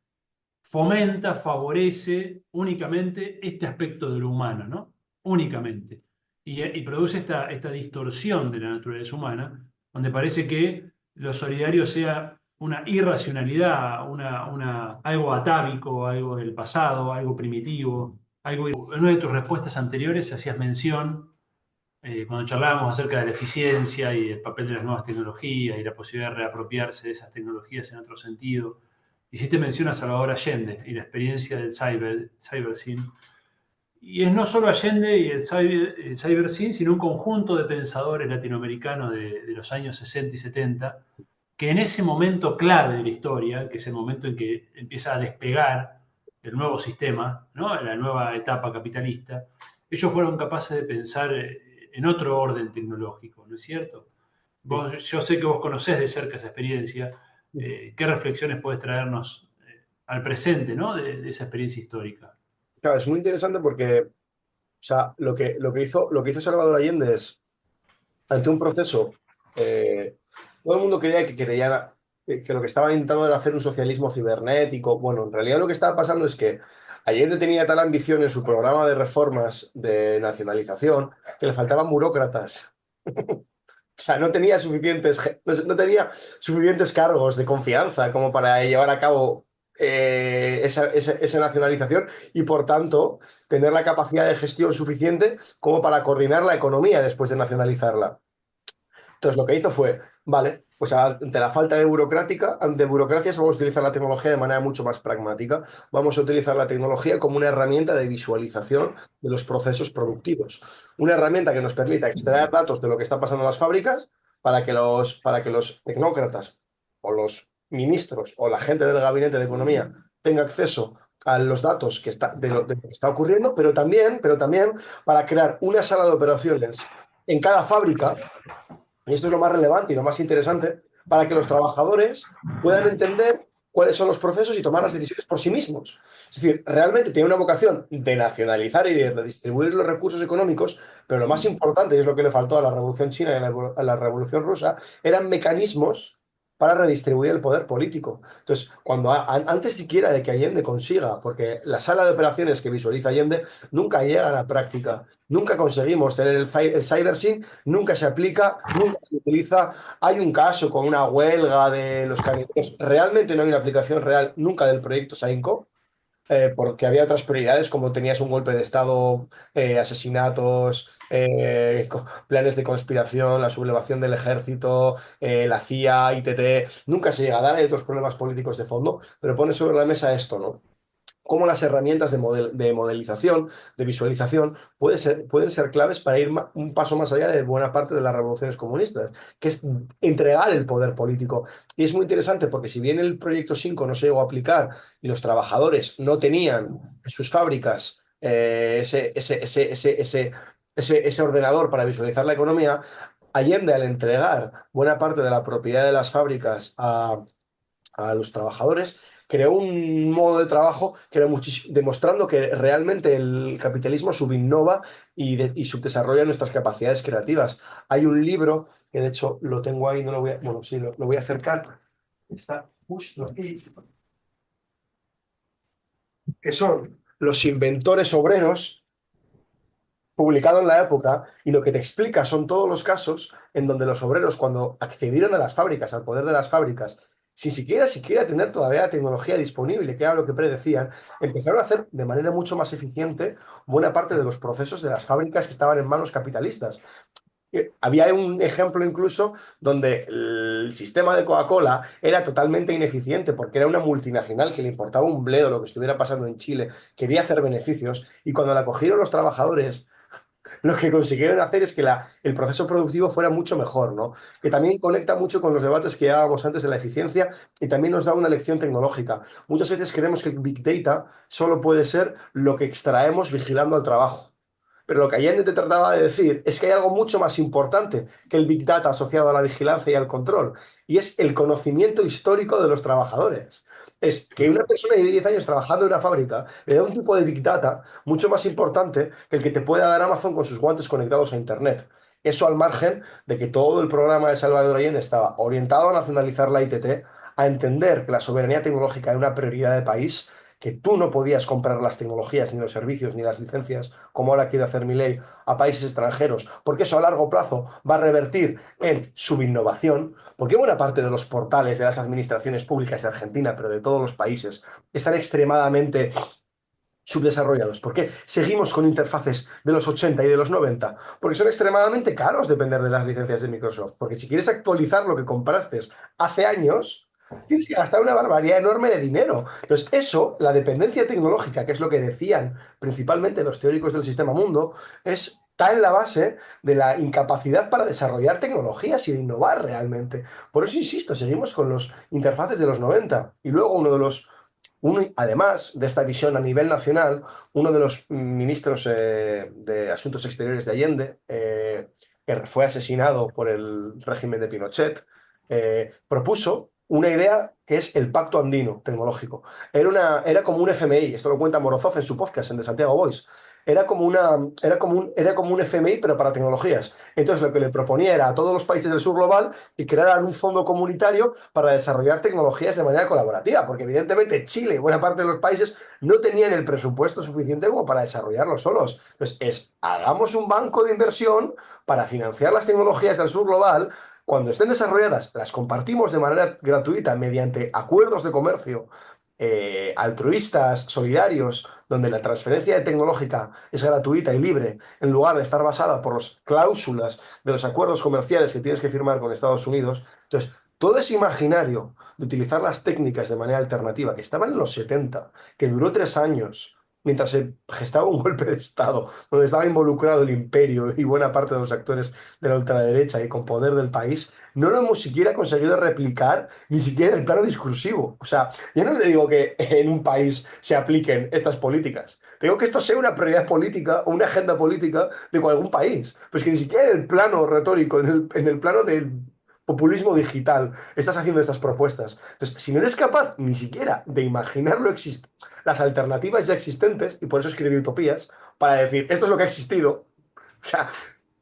S1: fomenta, favorece únicamente este aspecto de lo humano, ¿no? Únicamente. Y produce esta distorsión de la naturaleza humana, donde parece que lo solidario sea una irracionalidad, algo atávico, algo del pasado, algo primitivo, algo... En una de tus respuestas anteriores hacías mención, cuando charlábamos acerca de la eficiencia y el papel de las nuevas tecnologías y la posibilidad de reapropiarse de esas tecnologías en otro sentido, hiciste mención a Salvador Allende y la experiencia del CyberSyn. Y es no solo Allende y el CyberSyn, sino un conjunto de pensadores latinoamericanos de los años 60 y 70, que en ese momento clave de la historia, que es el momento en que empieza a despegar el nuevo sistema, ¿no? La nueva etapa capitalista, ellos fueron capaces de pensar en otro orden tecnológico, ¿no es cierto?
S2: Sí.
S1: Yo sé que vos conocés de cerca esa experiencia.
S2: Ujú.
S1: ¿Qué reflexiones podés traernos al presente, ¿no? De esa experiencia histórica?
S2: Claro, es muy interesante porque, o sea, lo que hizo Salvador Allende es, ante un proceso, todo el mundo creía que que lo que estaban intentando era hacer un socialismo cibernético. Bueno, en realidad lo que estaba pasando es que Allende tenía tal ambición en su programa de reformas de nacionalización que le faltaban burócratas. O sea, no tenía suficientes cargos de confianza como para llevar a cabo esa nacionalización y, por tanto, tener la capacidad de gestión suficiente como para coordinar la economía después de nacionalizarla. Entonces, lo que hizo fue, vale, pues ante la falta de burocracias vamos a utilizar la tecnología de manera mucho más pragmática. Vamos a utilizar la tecnología como una herramienta de visualización de los procesos productivos. Una herramienta que nos permita extraer datos de lo que está pasando en las fábricas para que los tecnócratas o los ministros o la gente del gabinete de economía tenga acceso a los datos de lo que está ocurriendo, pero también para crear una sala de operaciones en cada fábrica, y esto es lo más relevante y lo más interesante, para que los trabajadores puedan entender cuáles son los procesos y tomar las decisiones por sí mismos. Es decir, realmente tiene una vocación de nacionalizar y de redistribuir los recursos económicos, pero lo más importante, y es lo que le faltó a la Revolución China y a la Revolución Rusa, eran mecanismos para redistribuir el poder político. Entonces, antes siquiera de que Allende consiga, porque la sala de operaciones que visualiza Allende nunca llega a la práctica, nunca conseguimos tener el CyberSyn, nunca se aplica, nunca se utiliza. Hay un caso con una huelga de los camioneros. Realmente no hay una aplicación real nunca del proyecto Sainco, porque había otras prioridades, como tenías un golpe de Estado, asesinatos, planes de conspiración, la sublevación del ejército, la CIA, ITT. Nunca se llega a dar, hay otros problemas políticos de fondo, pero pone sobre la mesa esto, ¿no? Cómo las herramientas de modelización, de visualización, pueden ser claves para ir un paso más allá de buena parte de las revoluciones comunistas, que es entregar el poder político. Y es muy interesante porque si bien el proyecto 5 no se llegó a aplicar y los trabajadores no tenían en sus fábricas ese ordenador para visualizar la economía, Allende, al entregar buena parte de la propiedad de las fábricas a los trabajadores, creó un modo de trabajo que era demostrando que realmente el capitalismo subinnova y subdesarrolla nuestras capacidades creativas. Hay un libro que, de hecho, lo tengo ahí, no lo voy a, bueno, sí, lo voy a acercar, está justo aquí, que son Los inventores obreros, publicado en la época, y lo que te explica son todos los casos en donde los obreros, cuando accedieron a las fábricas, al poder de las fábricas, sin siquiera tener todavía la tecnología disponible, que era lo que predecían, empezaron a hacer de manera mucho más eficiente buena parte de los procesos de las fábricas que estaban en manos capitalistas. Había un ejemplo incluso donde el sistema de Coca-Cola era totalmente ineficiente porque era una multinacional que le importaba un bledo lo que estuviera pasando en Chile, quería hacer beneficios y cuando la cogieron los trabajadores lo que consiguieron hacer es que el proceso productivo fuera mucho mejor, ¿no? Que también conecta mucho con los debates que llevábamos antes de la eficiencia y también nos da una lección tecnológica. Muchas veces creemos que el Big Data solo puede ser lo que extraemos vigilando al trabajo. Pero lo que Allende te trataba de decir es que hay algo mucho más importante que el Big Data asociado a la vigilancia y al control, y es el conocimiento histórico de los trabajadores. Es que una persona lleve 10 años trabajando en una fábrica le da un tipo de Big Data mucho más importante que el que te pueda dar Amazon con sus guantes conectados a Internet. Eso al margen de que todo el programa de Salvador Allende estaba orientado a nacionalizar la ITT, a entender que la soberanía tecnológica era una prioridad de país, que tú no podías comprar las tecnologías, ni los servicios, ni las licencias, como ahora quiere hacer mi ley, a países extranjeros, porque eso a largo plazo va a revertir en subinnovación, porque buena parte de los portales de las administraciones públicas de Argentina, pero de todos los países, están extremadamente subdesarrollados. ¿Por qué seguimos con interfaces de los 80 y de los 90? Porque son extremadamente caros depender de las licencias de Microsoft. Porque si quieres actualizar lo que compraste hace años, tienes que gastar una barbaridad enorme de dinero. Entonces, eso, la dependencia tecnológica, que es lo que decían principalmente los teóricos del sistema mundo, está en la base de la incapacidad para desarrollar tecnologías y de innovar realmente. Por eso insisto, seguimos con los interfaces de los 90. Y luego además de esta visión a nivel nacional, uno de los ministros de Asuntos Exteriores de Allende, que fue asesinado por el régimen de Pinochet, propuso una idea que es el Pacto Andino Tecnológico. Era como un FMI, esto lo cuenta Morozov en su podcast, en The Santiago Boys. Era como un FMI, pero para tecnologías. Entonces, lo que le proponía era a todos los países del sur global que crearan un fondo comunitario para desarrollar tecnologías de manera colaborativa, porque evidentemente Chile y buena parte de los países no tenían el presupuesto suficiente como para desarrollarlo solos. Entonces, hagamos un banco de inversión para financiar las tecnologías del sur global. Cuando estén desarrolladas, las compartimos de manera gratuita mediante acuerdos de comercio altruistas, solidarios, donde la transferencia tecnológica es gratuita y libre, en lugar de estar basada por las cláusulas de los acuerdos comerciales que tienes que firmar con Estados Unidos. Entonces, todo ese imaginario de utilizar las técnicas de manera alternativa, que estaba en los 70, que duró 3 años, mientras se gestaba un golpe de Estado, donde estaba involucrado el imperio y buena parte de los actores de la ultraderecha y con poder del país, no lo hemos siquiera conseguido replicar ni siquiera en el plano discursivo. O sea, yo no te digo que en un país se apliquen estas políticas. Te digo que esto sea una prioridad política o una agenda política de algún país. Pues que ni siquiera en el plano retórico, en el plano del populismo digital, estás haciendo estas propuestas. Entonces, si no eres capaz ni siquiera de imaginarlo las alternativas ya existentes, y por eso escribí utopías, para decir, esto es lo que ha existido, o sea,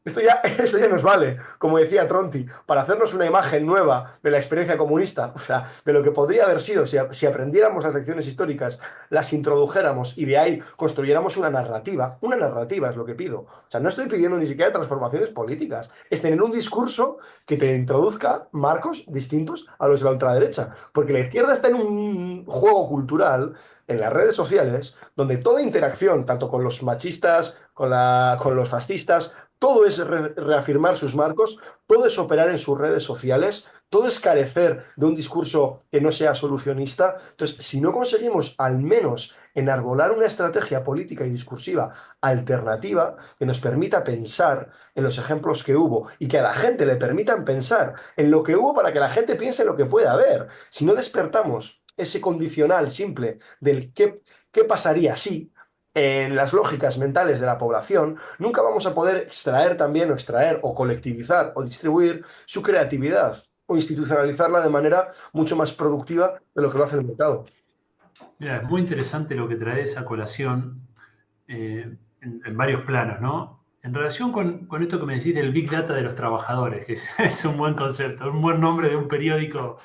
S2: esto ya nos vale, como decía Tronti, para hacernos una imagen nueva de la experiencia comunista, o sea, de lo que podría haber sido si aprendiéramos las lecciones históricas, las introdujéramos y de ahí construyéramos una narrativa. Una narrativa es lo que pido. O sea, no estoy pidiendo ni siquiera transformaciones políticas, es tener un discurso que te introduzca marcos distintos a los de la ultraderecha, porque la izquierda está en un juego cultural en las redes sociales, donde toda interacción, tanto con los machistas, con los fascistas, todo es reafirmar sus marcos, todo es operar en sus redes sociales, todo es carecer de un discurso que no sea solucionista. Entonces, si no conseguimos al menos enarbolar una estrategia política y discursiva alternativa que nos permita pensar en los ejemplos que hubo y que a la gente le permitan pensar en lo que hubo para que la gente piense en lo que puede haber, si no despertamos ese condicional simple del qué pasaría si en las lógicas mentales de la población, nunca vamos a poder extraer o colectivizar o distribuir su creatividad o institucionalizarla de manera mucho más productiva de lo que lo hace el mercado.
S1: Mira, es muy interesante lo que traes a colación en varios planos, ¿no? En relación con esto que me decís del Big Data de los trabajadores, que es un buen concepto, un buen nombre de un periódico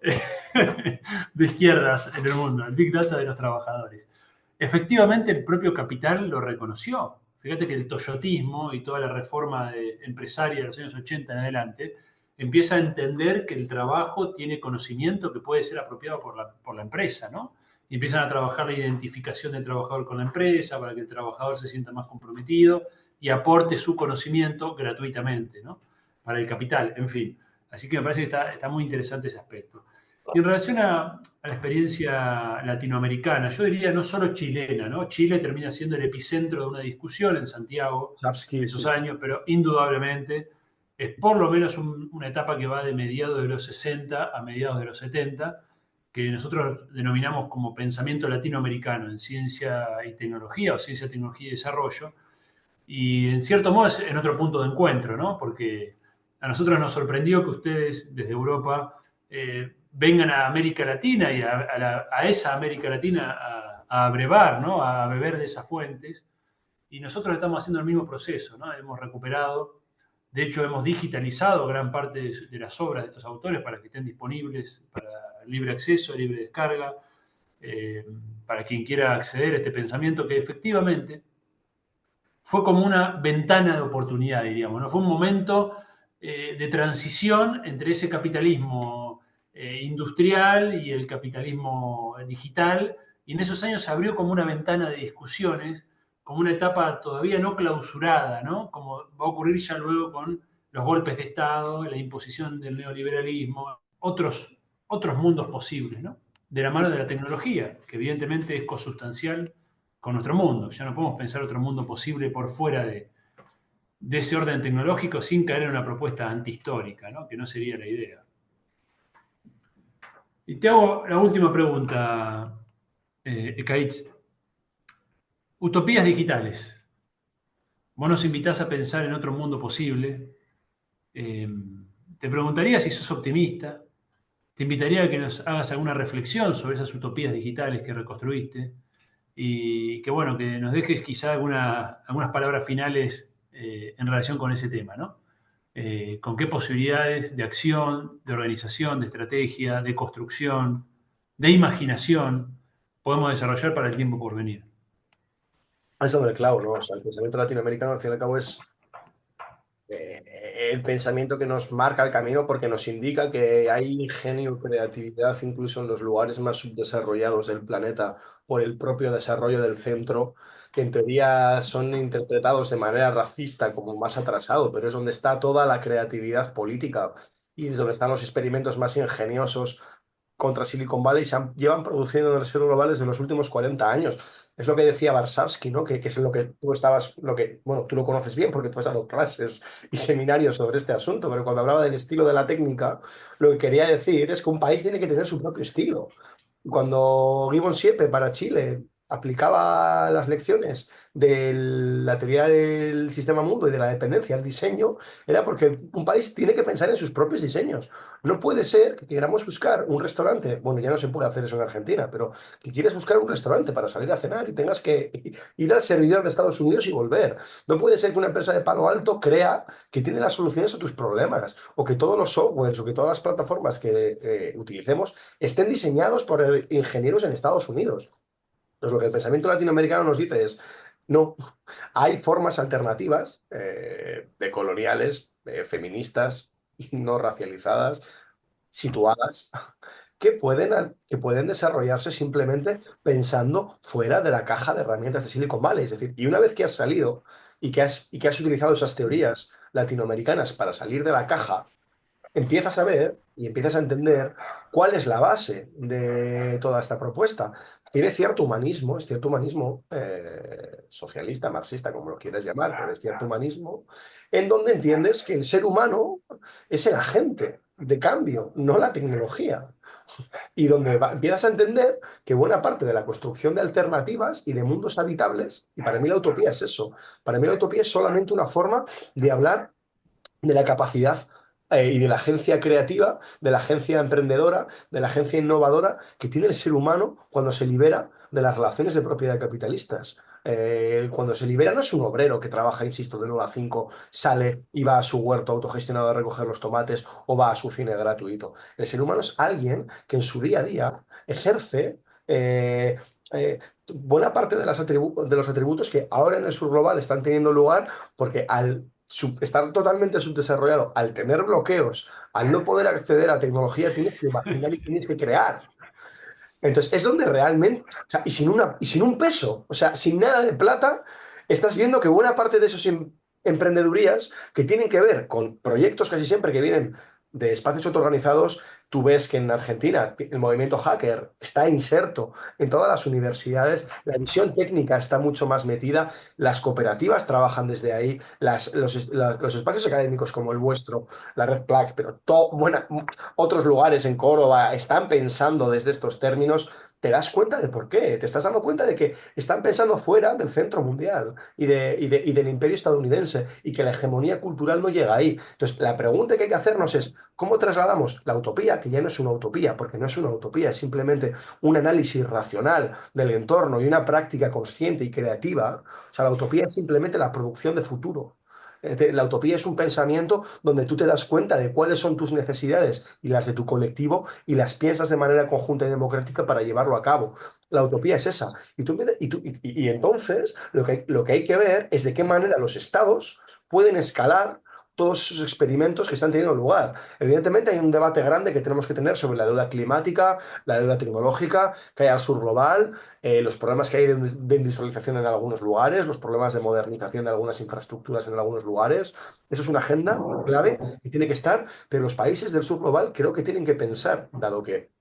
S1: de izquierdas en el mundo, el Big Data de los trabajadores. Efectivamente, el propio capital lo reconoció. Fíjate que el toyotismo y toda la reforma empresaria de los años 80 en adelante empieza a entender que el trabajo tiene conocimiento que puede ser apropiado por la empresa, ¿no? Y empiezan a trabajar la identificación del trabajador con la empresa para que el trabajador se sienta más comprometido y aporte su conocimiento gratuitamente, ¿no? Para el capital, en fin. Así que me parece que está muy interesante ese aspecto. Y en relación a la experiencia latinoamericana, yo diría no solo chilena, ¿no? Chile termina siendo el epicentro de una discusión en Santiago
S2: Sapsky,
S1: esos
S2: sí.
S1: años, pero indudablemente es por lo menos una etapa que va de mediados de los 60 a mediados de los 70, que nosotros denominamos como pensamiento latinoamericano en ciencia y tecnología o ciencia, tecnología y desarrollo, y en cierto modo es en otro punto de encuentro, ¿no? Porque a nosotros nos sorprendió que ustedes desde Europa vengan a América Latina y a esa América Latina a brevar, ¿no? A beber de esas fuentes. Y nosotros estamos haciendo el mismo proceso, ¿no? Hemos recuperado, de hecho hemos digitalizado gran parte de las obras de estos autores para que estén disponibles para libre acceso, libre descarga, eh, para quien quiera acceder a este pensamiento que efectivamente fue como una ventana de oportunidad, diríamos, ¿no? Fue un momento de transición entre ese capitalismo industrial y el capitalismo digital, y en esos años se abrió como una ventana de discusiones, como una etapa todavía no clausurada, ¿no? Como va a ocurrir ya luego con los golpes de Estado, la imposición del neoliberalismo, otros mundos posibles, ¿no? De la mano de la tecnología, que evidentemente es consustancial con nuestro mundo. Ya no podemos pensar otro mundo posible por fuera de ese orden tecnológico sin caer en una propuesta antihistórica, ¿no? Que no sería la idea. Y te hago la última pregunta, Ekaitz. Utopías digitales. Vos nos invitás a pensar en otro mundo posible. Eh, te preguntaría si sos optimista. Te invitaría a que nos hagas alguna reflexión sobre esas utopías digitales que reconstruiste y que, bueno, que nos dejes quizá algunas palabras finales en relación con ese tema, ¿no? ¿Con qué posibilidades de acción, de organización, de estrategia, de construcción, de imaginación podemos desarrollar para el tiempo por venir?
S2: Es donde el clavo, ¿no? O sea, el pensamiento latinoamericano al fin y al cabo es el pensamiento que nos marca el camino porque nos indica que hay ingenio, creatividad, incluso en los lugares más subdesarrollados del planeta por el propio desarrollo del centro, que en teoría son interpretados de manera racista como más atrasado, pero es donde está toda la creatividad política y es donde están los experimentos más ingeniosos contra Silicon Valley llevan produciendo en reservas globales de los últimos 40 años. Es lo que decía Varsavsky, ¿no? Que es lo que tú estabas, bueno, tú lo conoces bien porque tú has dado clases y seminarios sobre este asunto, pero cuando hablaba del estilo de la técnica, lo que quería decir es que un país tiene que tener su propio estilo. Cuando Gibbon Siepe para Chile aplicaba las lecciones de la teoría del sistema mundo y de la dependencia al diseño, era porque un país tiene que pensar en sus propios diseños. No puede ser que queramos buscar un restaurante, bueno, ya no se puede hacer eso en Argentina, pero que quieres buscar un restaurante para salir a cenar y tengas que ir al servidor de Estados Unidos y volver. No puede ser que una empresa de Palo Alto crea que tiene las soluciones a tus problemas, o que todos los softwares o que todas las plataformas que utilicemos estén diseñados por ingenieros en Estados Unidos. Entonces, lo que el pensamiento latinoamericano nos dice es, no, hay formas alternativas decoloniales, feministas, no racializadas, situadas, que pueden desarrollarse simplemente pensando fuera de la caja de herramientas de Silicon Valley. Es decir, y una vez que has salido y que has utilizado esas teorías latinoamericanas para salir de la caja, empiezas a ver y empiezas a entender cuál es la base de toda esta propuesta. Tiene cierto humanismo, es cierto humanismo socialista, marxista, como lo quieras llamar, pero es cierto humanismo, en donde entiendes que el ser humano es el agente de cambio, no la tecnología. Y donde empiezas a entender que buena parte de la construcción de alternativas y de mundos habitables, y para mí la utopía es eso, para mí la utopía es solamente una forma de hablar de la capacidad y de la agencia creativa, de la agencia emprendedora, de la agencia innovadora que tiene el ser humano cuando se libera de las relaciones de propiedad capitalistas. Cuando se libera no es un obrero que trabaja, insisto, de 9 a 5, sale y va a su huerto autogestionado a recoger los tomates o va a su cine gratuito. El ser humano es alguien que en su día a día ejerce buena parte de los atributos que ahora en el sur global están teniendo lugar porque al estar totalmente subdesarrollado, al tener bloqueos, al no poder acceder a tecnología, tienes que imaginar y tienes que crear. Entonces, es donde realmente, o sea, y sin un peso, o sea, sin nada de plata, estás viendo que buena parte de esos emprendedurías que tienen que ver con proyectos casi siempre que vienen de espacios autoorganizados, tú ves que en Argentina el movimiento hacker está inserto en todas las universidades, la visión técnica está mucho más metida, las cooperativas trabajan desde ahí, los espacios académicos como el vuestro, la Red Plaque, pero otros lugares en Córdoba están pensando desde estos términos, te das cuenta de por qué, te estás dando cuenta de que están pensando fuera del centro mundial y del imperio estadounidense y que la hegemonía cultural no llega ahí. Entonces, la pregunta que hay que hacernos es, ¿cómo trasladamos la utopía, que ya no es una utopía, porque no es una utopía, es simplemente un análisis racional del entorno y una práctica consciente y creativa? O sea, la utopía es simplemente la producción de futuro. La utopía es un pensamiento donde tú te das cuenta de cuáles son tus necesidades y las de tu colectivo y las piensas de manera conjunta y democrática para llevarlo a cabo. La utopía es esa. Y entonces lo que hay que ver es de qué manera los estados pueden escalar todos esos experimentos que están teniendo lugar. Evidentemente hay un debate grande que tenemos que tener sobre la deuda climática, la deuda tecnológica que hay al sur global, los problemas que hay de industrialización en algunos lugares, los problemas de modernización de algunas infraestructuras en algunos lugares. Eso es una agenda clave que tiene que estar, pero los países del sur global creo que tienen que pensar, dado que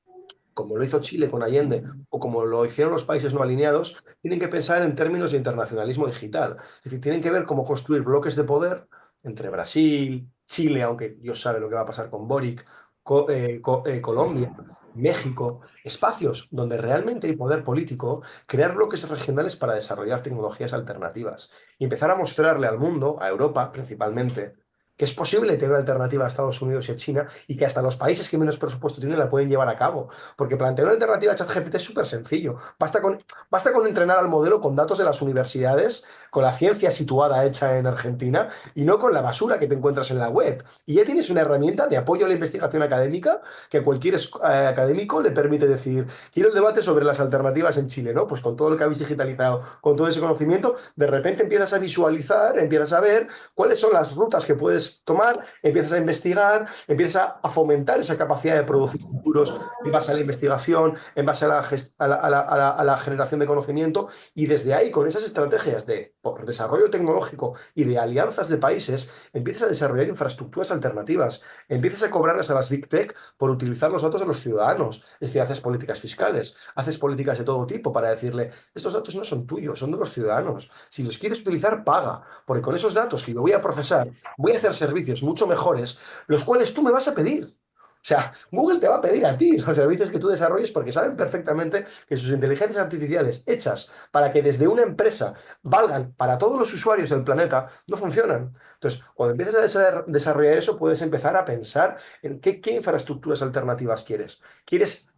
S2: como lo hizo Chile con Allende o como lo hicieron los países no alineados, tienen que pensar en términos de internacionalismo digital. Es decir, tienen que ver cómo construir bloques de poder entre Brasil, Chile, aunque Dios sabe lo que va a pasar con Boric, Colombia, México, espacios donde realmente hay poder político, crear bloques regionales para desarrollar tecnologías alternativas y empezar a mostrarle al mundo, a Europa principalmente, que es posible tener una alternativa a Estados Unidos y a China y que hasta los países que menos presupuesto tienen la pueden llevar a cabo. Porque plantear una alternativa a ChatGPT es súper sencillo. Basta con entrenar al modelo con datos de las universidades, con la ciencia situada hecha en Argentina y no con la basura que te encuentras en la web. Y ya tienes una herramienta de apoyo a la investigación académica que a cualquier académico le permite decir, quiero el debate sobre las alternativas en Chile, ¿no? Pues con todo lo que habéis digitalizado, con todo ese conocimiento, de repente empiezas a visualizar, empiezas a ver cuáles son las rutas que puedes tomar, empiezas a investigar, empiezas a fomentar esa capacidad de producir futuros en base a la investigación, en base a la generación de conocimiento, y desde ahí, con esas estrategias de desarrollo tecnológico y de alianzas de países, empiezas a desarrollar infraestructuras alternativas, empiezas a cobrarles a las Big Tech por utilizar los datos de los ciudadanos, es decir, haces políticas fiscales, haces políticas de todo tipo para decirle, estos datos no son tuyos, son de los ciudadanos, si los quieres utilizar, paga, porque con esos datos que yo voy a procesar, voy a hacer servicios mucho mejores, los cuales tú me vas a pedir. O sea, Google te va a pedir a ti los servicios que tú desarrolles porque saben perfectamente que sus inteligencias artificiales hechas para que desde una empresa valgan para todos los usuarios del planeta no funcionan. Entonces, cuando empiezas a desarrollar eso, puedes empezar a pensar en qué infraestructuras alternativas quieres. ¿Quieres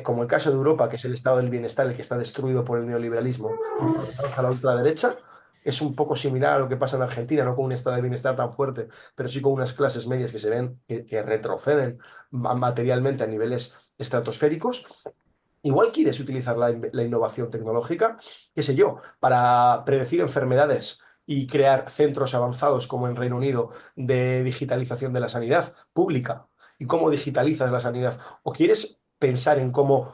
S2: como el caso de Europa, que es el estado del bienestar, el que está destruido por el neoliberalismo, a la ultraderecha, es un poco similar a lo que pasa en Argentina, no con un estado de bienestar tan fuerte, pero sí con unas clases medias que se ven que retroceden materialmente a niveles estratosféricos. Igual quieres utilizar la innovación tecnológica, qué sé yo, para predecir enfermedades y crear centros avanzados como en Reino Unido de digitalización de la sanidad pública y cómo digitalizas la sanidad. O quieres pensar en cómo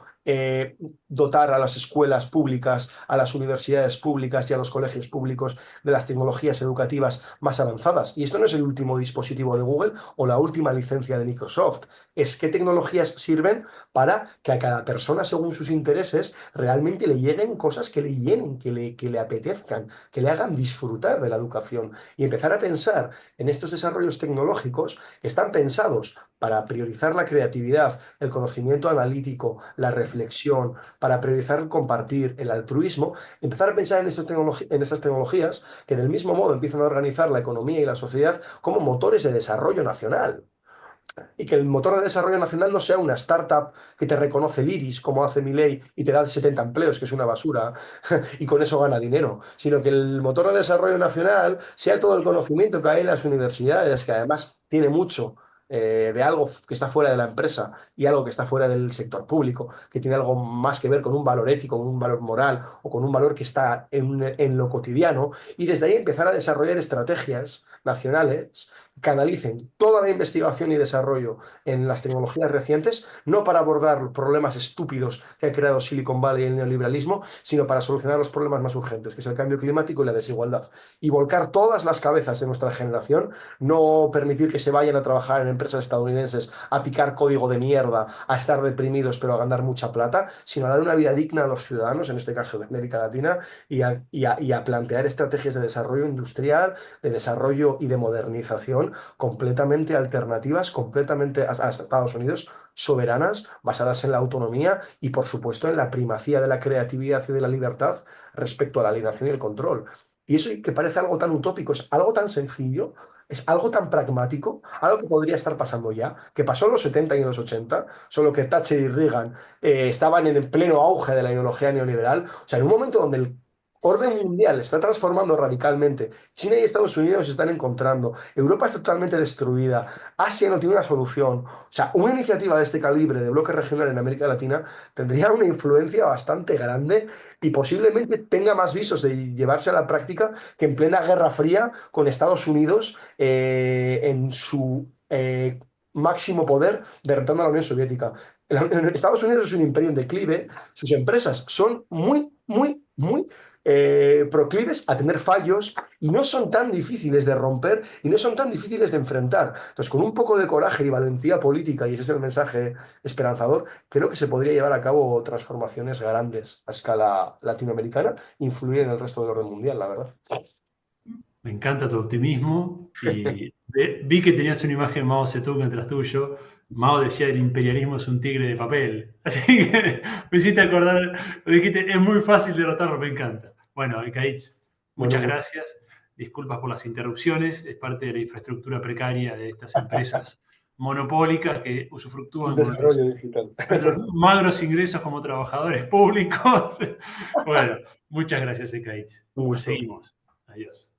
S2: dotar a las escuelas públicas, a las universidades públicas y a los colegios públicos de las tecnologías educativas más avanzadas. Y esto no es el último dispositivo de Google o la última licencia de Microsoft. Es qué tecnologías sirven para que a cada persona, según sus intereses, realmente le lleguen cosas que le llenen, que le apetezcan, que le hagan disfrutar de la educación. Y empezar a pensar en estos desarrollos tecnológicos que están pensados para priorizar la creatividad, el conocimiento analítico, la reflexión, para priorizar el compartir, el altruismo, empezar a pensar en estas tecnologías que del mismo modo empiezan a organizar la economía y la sociedad como motores de desarrollo nacional. Y que el motor de desarrollo nacional no sea una startup que te reconoce el iris, como hace Milei, y te da 70 empleos, que es una basura, y con eso gana dinero, sino que el motor de desarrollo nacional sea todo el conocimiento que hay en las universidades, que además tiene mucho de algo que está fuera de la empresa y algo que está fuera del sector público, que tiene algo más que ver con un valor ético, con un valor moral o con un valor que está en lo cotidiano, y desde ahí empezar a desarrollar estrategias nacionales que canalicen toda la investigación y desarrollo en las tecnologías recientes, no para abordar problemas estúpidos que ha creado Silicon Valley y el neoliberalismo, sino para solucionar los problemas más urgentes, que es el cambio climático y la desigualdad. Y volcar todas las cabezas de nuestra generación, no permitir que se vayan a trabajar en empresas estadounidenses a picar código de mierda, a estar deprimidos pero a ganar mucha plata, sino a dar una vida digna a los ciudadanos, en este caso de América Latina, y a plantear estrategias de desarrollo industrial, de desarrollo y de modernización completamente alternativas, completamente a Estados Unidos, soberanas, basadas en la autonomía y, por supuesto, en la primacía de la creatividad y de la libertad respecto a la alienación y el control. Y eso que parece algo tan utópico, es algo tan sencillo, es algo tan pragmático, algo que podría estar pasando ya, que pasó en los 70 y en los 80, solo que Thatcher y Reagan estaban en el pleno auge de la ideología neoliberal. O sea, en un momento donde el orden mundial está transformando radicalmente, China y Estados Unidos se están encontrando, Europa está totalmente destruida, Asia no tiene una solución. O sea, una iniciativa de este calibre de bloque regional en América Latina tendría una influencia bastante grande y posiblemente tenga más visos de llevarse a la práctica que en plena Guerra Fría con Estados Unidos en su máximo poder derrotando a la Unión Soviética. Estados Unidos es un imperio en declive, sus empresas son muy proclives a tener fallos y no son tan difíciles de romper y no son tan difíciles de enfrentar. Entonces, con un poco de coraje y valentía política, y ese es el mensaje esperanzador, creo que se podría llevar a cabo transformaciones grandes a escala latinoamericana, influir en el resto del orden mundial, la verdad.
S1: Me encanta tu optimismo y vi que tenías una imagen de Mao Zedong detrás tuyo. Mao decía el imperialismo es un tigre de papel. Así que me hiciste acordar, lo dijiste, es muy fácil derrotarlo, me encanta. Bueno, Ekaitz,
S2: Bueno,
S1: muchas gracias. Disculpas por las interrupciones, es parte de la infraestructura precaria de estas empresas monopólicas que usufructúan con
S2: desarrollo digital.
S1: nuestros magros ingresos como trabajadores públicos. Bueno, muchas gracias, Ekaitz.
S2: Un
S1: Nos
S2: gusto.
S1: seguimos. Adiós.